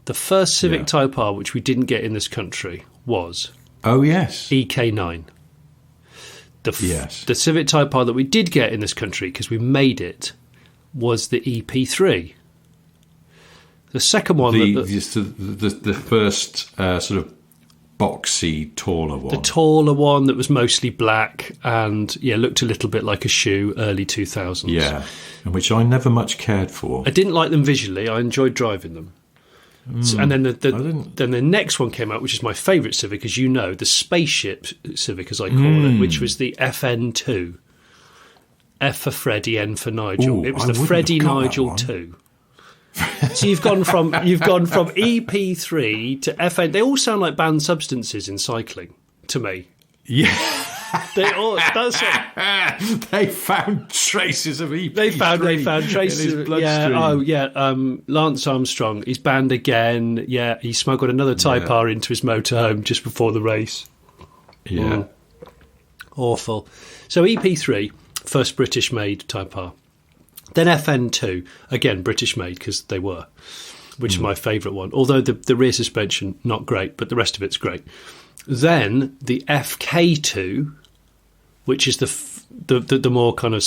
The first Civic Type R, which we didn't get in this country, was EK9. The Civic Type R that we did get in this country, because we made it, was the EP3. The second one, the first sort of boxy, taller one. the taller one that was mostly black and looked a little bit like a shoe, early 2000s. Yeah, and which I never much cared for. I didn't like them visually. I enjoyed driving them. And then the next one came out, which is my favourite Civic, as you know, the spaceship Civic, as I call it, which was the FN2. F for Freddie, N for Nigel. It was the Freddie Nigel 2. So you've gone from EP3 to FN. They all sound like banned substances in cycling to me. Yeah. They found traces of EP3. They found traces in his bloodstream. Lance Armstrong, he's banned again. Yeah, he smuggled another Type R into his motorhome just before the race. Yeah. Awful. So EP3, first British made Type R. Then FN2, again British made because they were, which is my favourite one. Although the rear suspension not great, but the rest of it's great. Then the FK2, which is the more kind of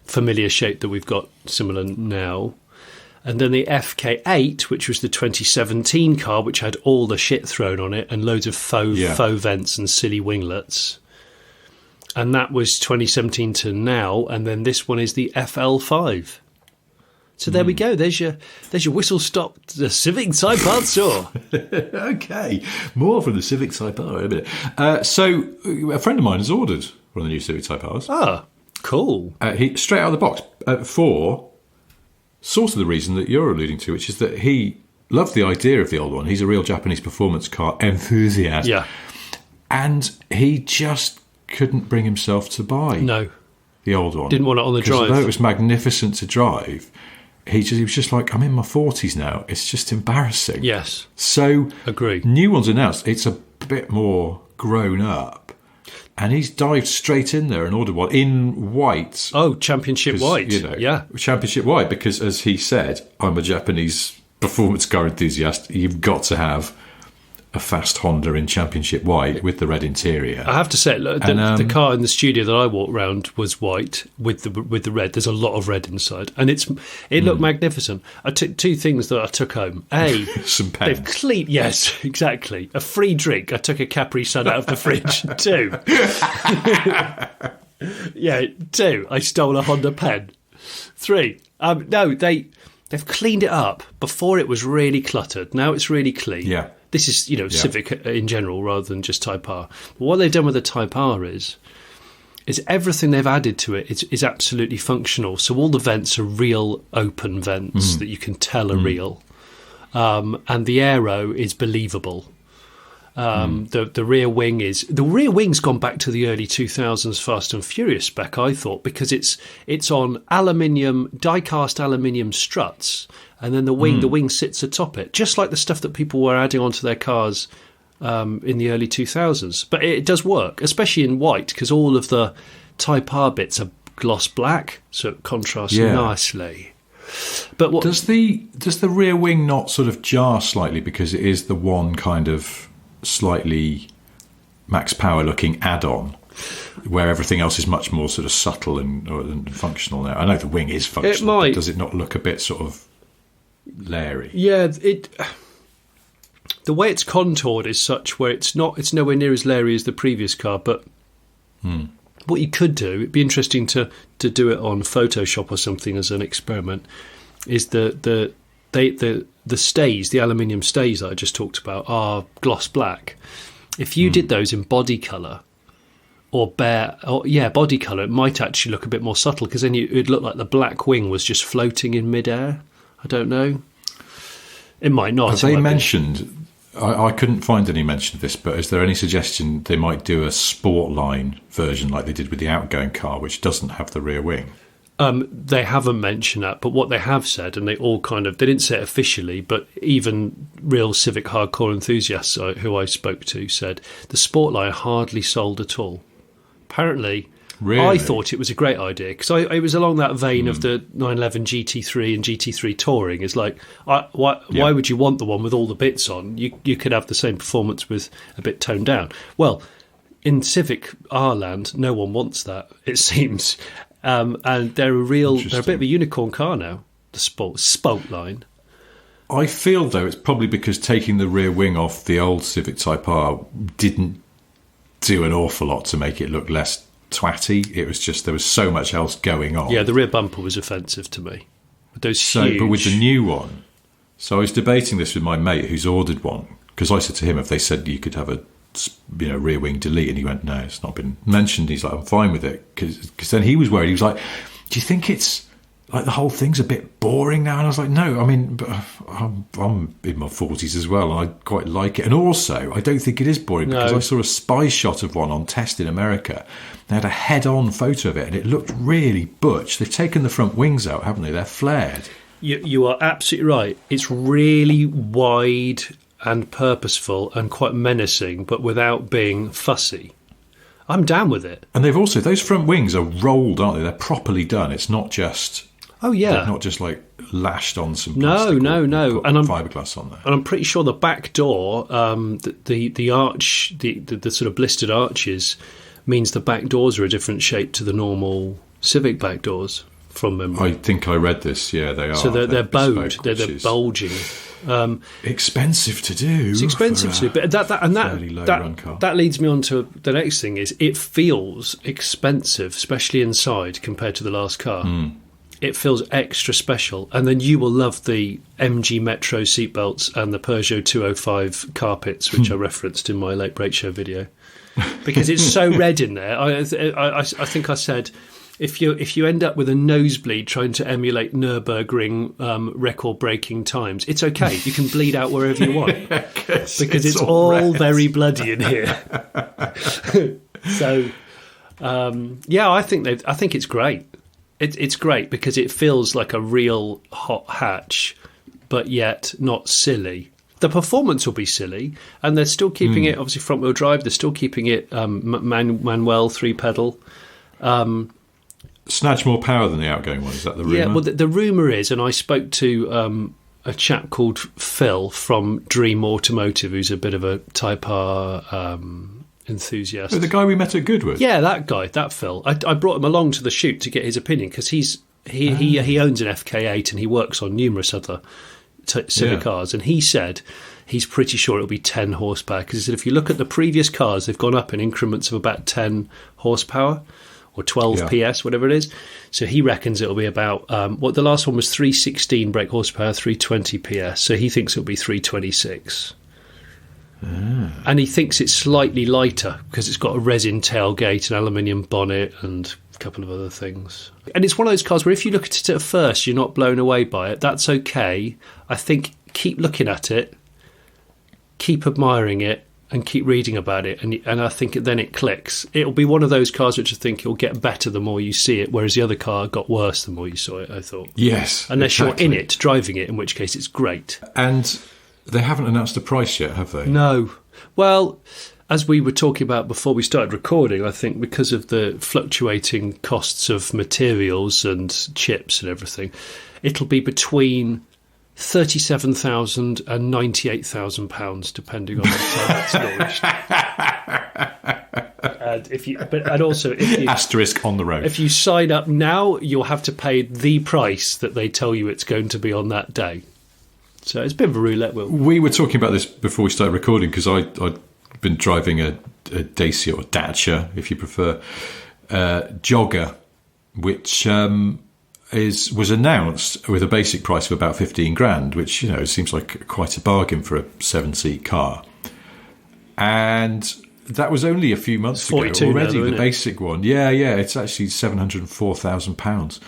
familiar shape that we've got similar now. And then the FK8, which was the 2017 car, which had all the shit thrown on it and loads of faux vents and silly winglets. And that was 2017 to now. And then this one is the FL5. So there we go. There's your whistle stop. The Civic Type R tour. Okay, more from the Civic Type R in a minute. So a friend of mine has ordered one of the new Civic Type Rs. Ah, cool. He straight out of the box for sort of the reason that you're alluding to, which is that he loved the idea of the old one. He's a real Japanese performance car enthusiast. Yeah, and he just couldn't bring himself to buy the old one. Didn't want it on the drive. Although it was magnificent to drive, he was just like, I'm in my 40s now. It's just embarrassing. Yes. So, agree. New one's announced. It's a bit more grown up. And he's dived straight in there and ordered one in white. Oh, championship white. Championship white, because as he said, I'm a Japanese performance car enthusiast. You've got to have a fast Honda in championship white with the red interior. I have to say, the car in the studio that I walked around was white with the red. There's a lot of red inside, and it looked magnificent. I took two things that I took home. A, some pens. They've clean. Yes, exactly. A free drink. I took a Capri Sun out of the fridge. Two. Two. I stole a Honda pen. Three. They've cleaned it up. Before it was really cluttered. Now it's really clean. Yeah. This is, Civic in general rather than just Type R. But what they've done with the Type R is everything they've added to it is absolutely functional. So all the vents are real open vents that you can tell are real. And the aero is believable. The rear wing's gone back to the early 2000s Fast and Furious spec, I thought, because it's on die-cast aluminium struts, and then the wing sits atop it, just like the stuff that people were adding onto their cars in the early 2000s. But it does work, especially in white, because all of the Type R bits are gloss black, so it contrasts nicely. But what does the rear wing not sort of jar slightly, because it is the one kind of slightly max power looking add-on, where everything else is much more sort of subtle and functional now? I know the wing is functional, but does it not look a bit sort of Larry? Yeah, the way it's contoured is such where it's nowhere near as Larry as the previous car. But what you could do, it'd be interesting to do it on Photoshop or something as an experiment, is the stays, the aluminium stays that I just talked about, are gloss black. If you did those in body colour body colour, it might actually look a bit more subtle, because then it'd look like the black wing was just floating in midair. I don't know. It might not. Have they mentioned, I couldn't find any mention of this, but is there any suggestion they might do a sport line version like they did with the outgoing car, which doesn't have the rear wing? They haven't mentioned that, but what they have said, and they all they didn't say it officially, but even real Civic hardcore enthusiasts who I spoke to said the Sportline hardly sold at all. Apparently, really? I thought it was a great idea, because it was along that vein of the 911 GT3 and GT3 Touring. It's like, why would you want the one with all the bits on? You could have the same performance with a bit toned down. Well, in Civic R-land, no one wants that, it seems. And they're a bit of a unicorn car now, the Sportline. I feel, though, it's probably because taking the rear wing off the old Civic Type R didn't do an awful lot to make it look less twatty. It was just, there was so much else going on. Yeah, the rear bumper was offensive to me. Those huge... But with the new one, so I was debating this with my mate who's ordered one, because I said to him, if they said you could have a rear wing delete, and he went, no, it's not been mentioned. He's like, I'm fine with it, because then he was worried. He was like, do you think it's like the whole thing's a bit boring now? And I was like, no, I mean, I'm in my 40s as well, and I quite like it. And also, I don't think it is boring, because I saw a spy shot of one on test in America. They had a head-on photo of it, and it looked really butch. They've taken the front wings out, haven't they? They're flared. You are absolutely right. It's really wide and purposeful and quite menacing, but without being fussy. I'm down with it. And they've also, those front wings are rolled, aren't they? They're properly done. It's not just... Oh, yeah. They're not just like lashed on some plastic. No. And fiberglass on there. And I'm pretty sure the back door, the arch, the sort of blistered arches, means the back doors are a different shape to the normal Civic back doors, from memory. I think I read this. Yeah, they are. So they're bowed. They're bulging. Expensive to do. It's expensive to do, but that leads me on to the next thing. Is it feels expensive, especially inside, compared to the last car. It feels extra special. And then you will love the MG Metro seatbelts and the Peugeot 205 carpets, which I referenced in my Late Break Show video, because it's so red in there. I think I said, if you end up with a nosebleed trying to emulate Nürburgring record-breaking times, it's okay. You can bleed out wherever you want, because it's all very bloody in here. So, I think it's great. It's great because it feels like a real hot hatch, but yet not silly. The performance will be silly, and they're still keeping it, obviously, front-wheel drive. They're still keeping it manual, 3-pedal. Snatch more power than the outgoing one, is that the rumour? Yeah, well, the rumour is, and I spoke to a chap called Phil from Dream Automotive, who's a bit of a Type R enthusiast. Oh, the guy we met at Goodwood? Yeah, that guy, that Phil. I brought him along to the shoot to get his opinion, because he owns an FK8 and he works on numerous other Civic cars, and he said he's pretty sure it'll be 10 horsepower, because he said if you look at the previous cars, they've gone up in increments of about 10 horsepower or 12 PS, whatever it is. So he reckons it'll be about the last one was 316 brake horsepower, 320 PS. So he thinks it'll be 326. And he thinks it's slightly lighter because it's got a resin tailgate, an aluminium bonnet, and a couple of other things. And it's one of those cars where if you look at it at first, you're not blown away by it. That's okay. I think keep looking at it, keep admiring it, and keep reading about it. And I think then it clicks. It'll be one of those cars which I think it'll get better the more you see it, whereas the other car got worse the more you saw it, I thought. Yes. Unless you're in it, driving it, in which case it's great. And they haven't announced a price yet, have they? No. Well, as we were talking about before we started recording, I think because of the fluctuating costs of materials and chips and everything, it'll be between £37,000 and £98,000, depending on the time it's launched. And if you asterisk on the road. If you sign up now, you'll have to pay the price that they tell you it's going to be on that day. So it's a bit of a roulette wheel. We were talking about this before we started recording, because I'd been driving a Dacia, or Dacia, if you prefer, jogger, which was announced with a basic price of about 15 grand, which, you know, seems like quite a bargain for a 7-seat car. And that was only a few months ago already. The basic one, it's actually £704,000.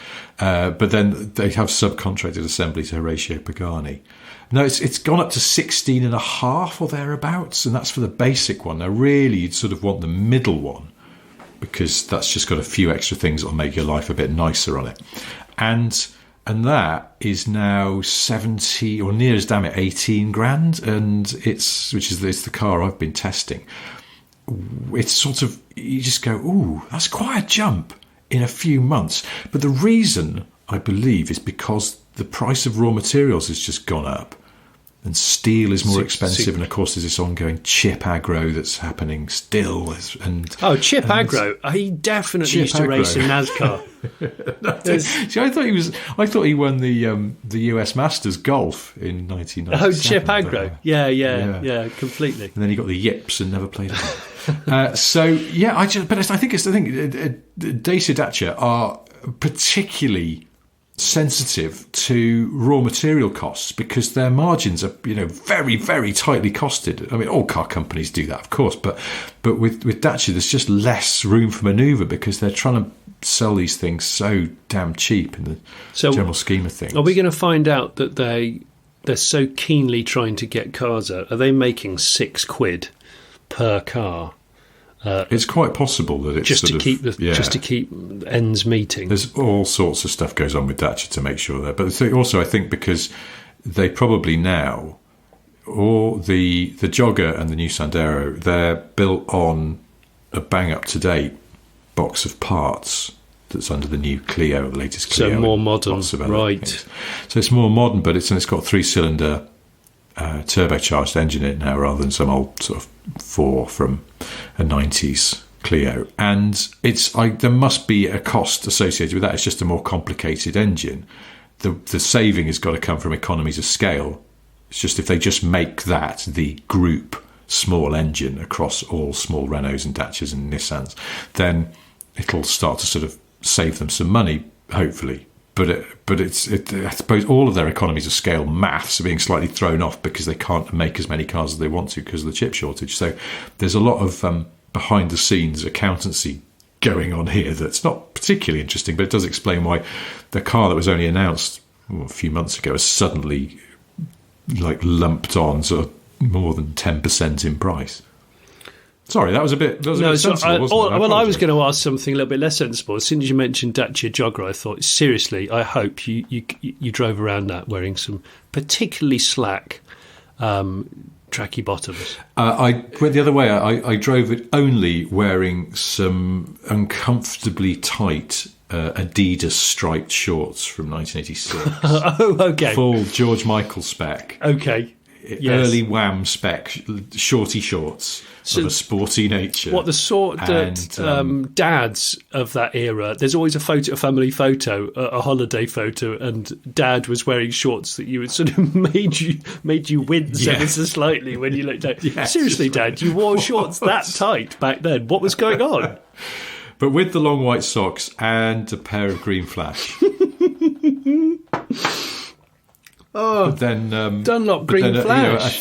But then they have subcontracted assembly to Horatio Pagani. No, it's gone up to 16 and a half or thereabouts, and that's for the basic one. Now, really, you'd sort of want the middle one, because that's just got a few extra things that'll make your life a bit nicer on it. And that is now 70, or near as damn it 18 grand, and it's the car I've been testing. It's sort of, you just go, ooh, that's quite a jump in a few months. But the reason, I believe, is because the price of raw materials has just gone up. and steel is more expensive, and of course there's this ongoing chip aggro that's happening still. Chip aggro, he definitely used to race in NASCAR. See, I thought he won the US Masters golf in 1997. Oh, Chip aggro, yeah, completely. And then he got the yips and never played again. I think Dacia Dacia are particularly sensitive to raw material costs because their margins are, very, very tightly costed. I mean, all car companies do that, of course, but with Dacia, there's just less room for manoeuvre because they're trying to sell these things so damn cheap in the general scheme of things. Are we going to find out that they're so keenly trying to get cars out? Are they making £6 per car? It's quite possible that it's just to keep ends meeting. There's all sorts of stuff goes on with Dacia to make sure that. But also, I think because they probably now, or the Jogger and the new Sandero, they're built on a bang up to date box of parts that's under the new Clio, the latest Clio. So more modern, right? Things. So it's more modern, but it's got 3-cylinder. Turbocharged engine in it now rather than some old sort of 4 from a 90s Clio, and there must be a cost associated with that. It's just a more complicated engine. The saving has got to come from economies of scale. It's just if they just make that the group small engine across all small Renaults and Dacias and Nissans, then it'll start to sort of save them some money, hopefully. But I suppose all of their economies of scale maths are being slightly thrown off because they can't make as many cars as they want to because of the chip shortage. So there's a lot of behind the scenes accountancy going on here that's not particularly interesting, but it does explain why the car that was only announced a few months ago has suddenly lumped on sort of more than 10% in price. Sorry, that was a bit sensible, wasn't it? I was going to ask something a little bit less sensible. As soon as you mentioned Dacia Jogger, I thought, seriously, I hope you drove around that wearing some particularly slack tracky bottoms. I went the other way. I drove it only wearing some uncomfortably tight Adidas striped shorts from 1986. Oh, okay. Full George Michael spec. Okay. Yes. Early Wham spec, shorty shorts of a sporty nature. What the sort that dads of that era, there's always a family photo, a holiday photo, and Dad was wearing shorts that you would sort of made you wince ever so slightly when you looked at. Yes, seriously, Dad, you wore shorts that tight back then. What was going on? But with the long white socks and a pair of green flash. Oh, but then Dunlop green flash.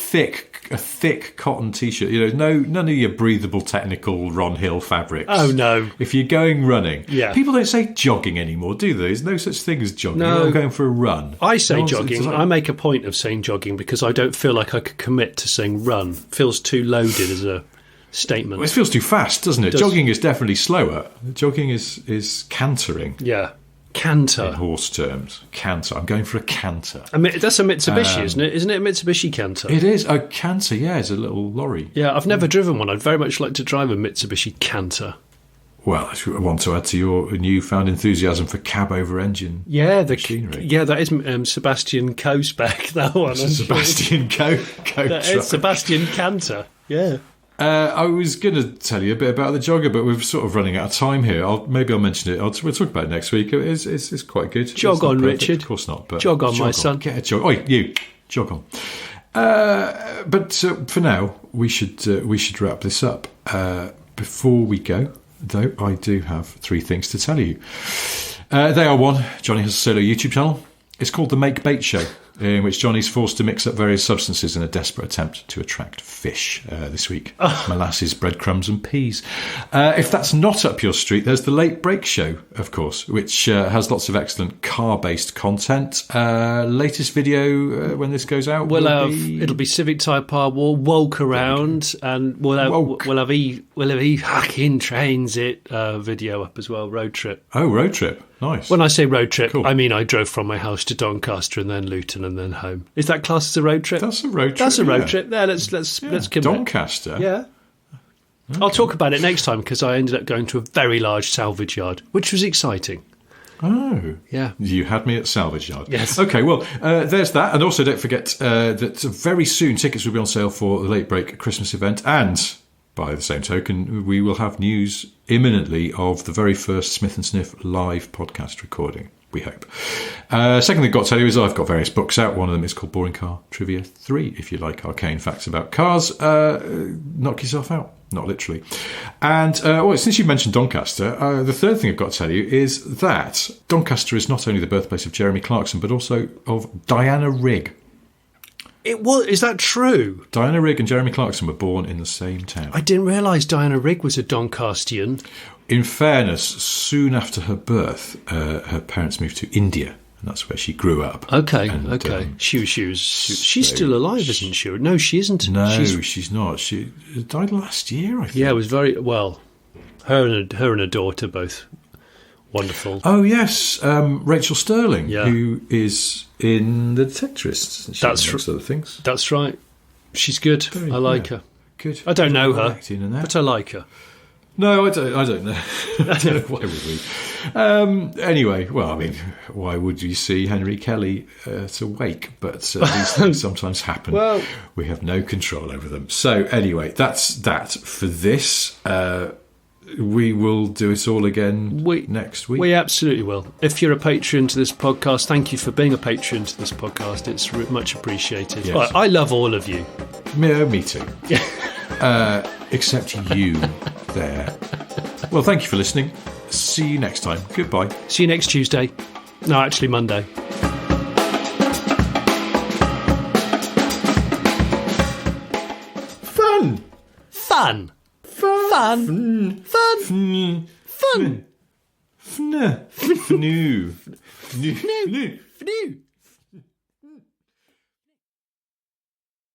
A thick cotton t-shirt. None of your breathable technical Ron Hill fabrics. Oh no! If you're going running, people don't say jogging anymore, do they? There's no such thing as jogging. No. You're going for a run. I say jogging. I make a point of saying jogging because I don't feel like I could commit to saying run. It feels too loaded as a statement. Well, it feels too fast, doesn't it? Jogging is definitely slower. Jogging is cantering. Yeah. Canter. In horse terms. Canter. I'm going for a canter. I mean, that's a Mitsubishi, isn't it? Isn't it a Mitsubishi Canter? It is. A canter, yeah. It's a little lorry. Yeah, I've never driven one. I'd very much like to drive a Mitsubishi Canter. Well, I want to add to your newfound enthusiasm for cab over engine machinery. Yeah, that is Sebastian Coe spec, that one. Sebastian Coe That is Sebastian Canter, yeah. I was going to tell you a bit about the Jogger, but we're sort of running out of time here. Maybe I'll mention it. We'll talk about it next week. It's quite good. Jog on, Richard. Of course not. But jog on, my son. Get a jog. Oh, you jog on. But for now, we should wrap this up. Before we go, though, I do have 3 things to tell you. They are: 1, Johnny has a solo YouTube channel. It's called The Make Bait Show, in which Johnny's forced to mix up various substances in a desperate attempt to attract fish this week. Molasses, breadcrumbs and peas. If that's not up your street, there's The Late Break Show, of course, which has lots of excellent car-based content. Latest video, when this goes out, it'll be Civic Type R, we'll walk around, and we'll have E hacking transit video up as well, road trip. Oh, road trip. Nice. When I say road trip, cool. I mean I drove from my house to Doncaster and then Luton and then home. Is that classed as a road trip? That's a road trip. That's a road trip. Yeah, let's commit. Doncaster. Yeah. Okay. I'll talk about it next time because I ended up going to a very large salvage yard, which was exciting. Oh. Yeah. You had me at salvage yard. Yes. Okay, well, there's that. And also don't forget that very soon tickets will be on sale for the Late Break Christmas event. And by the same token, we will have news imminently of the very first Smith & Sniff live podcast recording, we hope. Second thing I've got to tell you is I've got various books out. One of them is called Boring Car Trivia 3. If you like arcane facts about cars, knock yourself out. Not literally. And since you mentioned Doncaster, the third thing I've got to tell you is that Doncaster is not only the birthplace of Jeremy Clarkson, but also of Diana Rigg. Is that true? Diana Rigg and Jeremy Clarkson were born in the same town. I didn't realise Diana Rigg was a Doncastian. In fairness, soon after her birth, her parents moved to India, and that's where she grew up. Okay. She's still alive, isn't she? No, she isn't. No, she's not. She died last year, I think. Yeah, it was very well. Her and her daughter both wonderful. Oh yes, Rachel Sterling, who is in The Detectorists. Amongst other things. That's right. She's good. I like her. Good. I don't know her, but I like her. No, I don't know. Why would we? Anyway, well, I mean, why would you see Henry Kelly at a wake? But these things sometimes happen. Well, we have no control over them. So anyway, that's that for this. We will do it all again next week. We absolutely will. If you're a patron to this podcast, thank you for being a patron to this podcast. It's much appreciated. Yes. I love all of you. Me too. Except you there. Well, thank you for listening. See you next time. Goodbye. See you next Tuesday. No, actually Monday. Fun. Fun. Fun. Fun. Fun. Fnu. Fnu. Fnu. Fnu.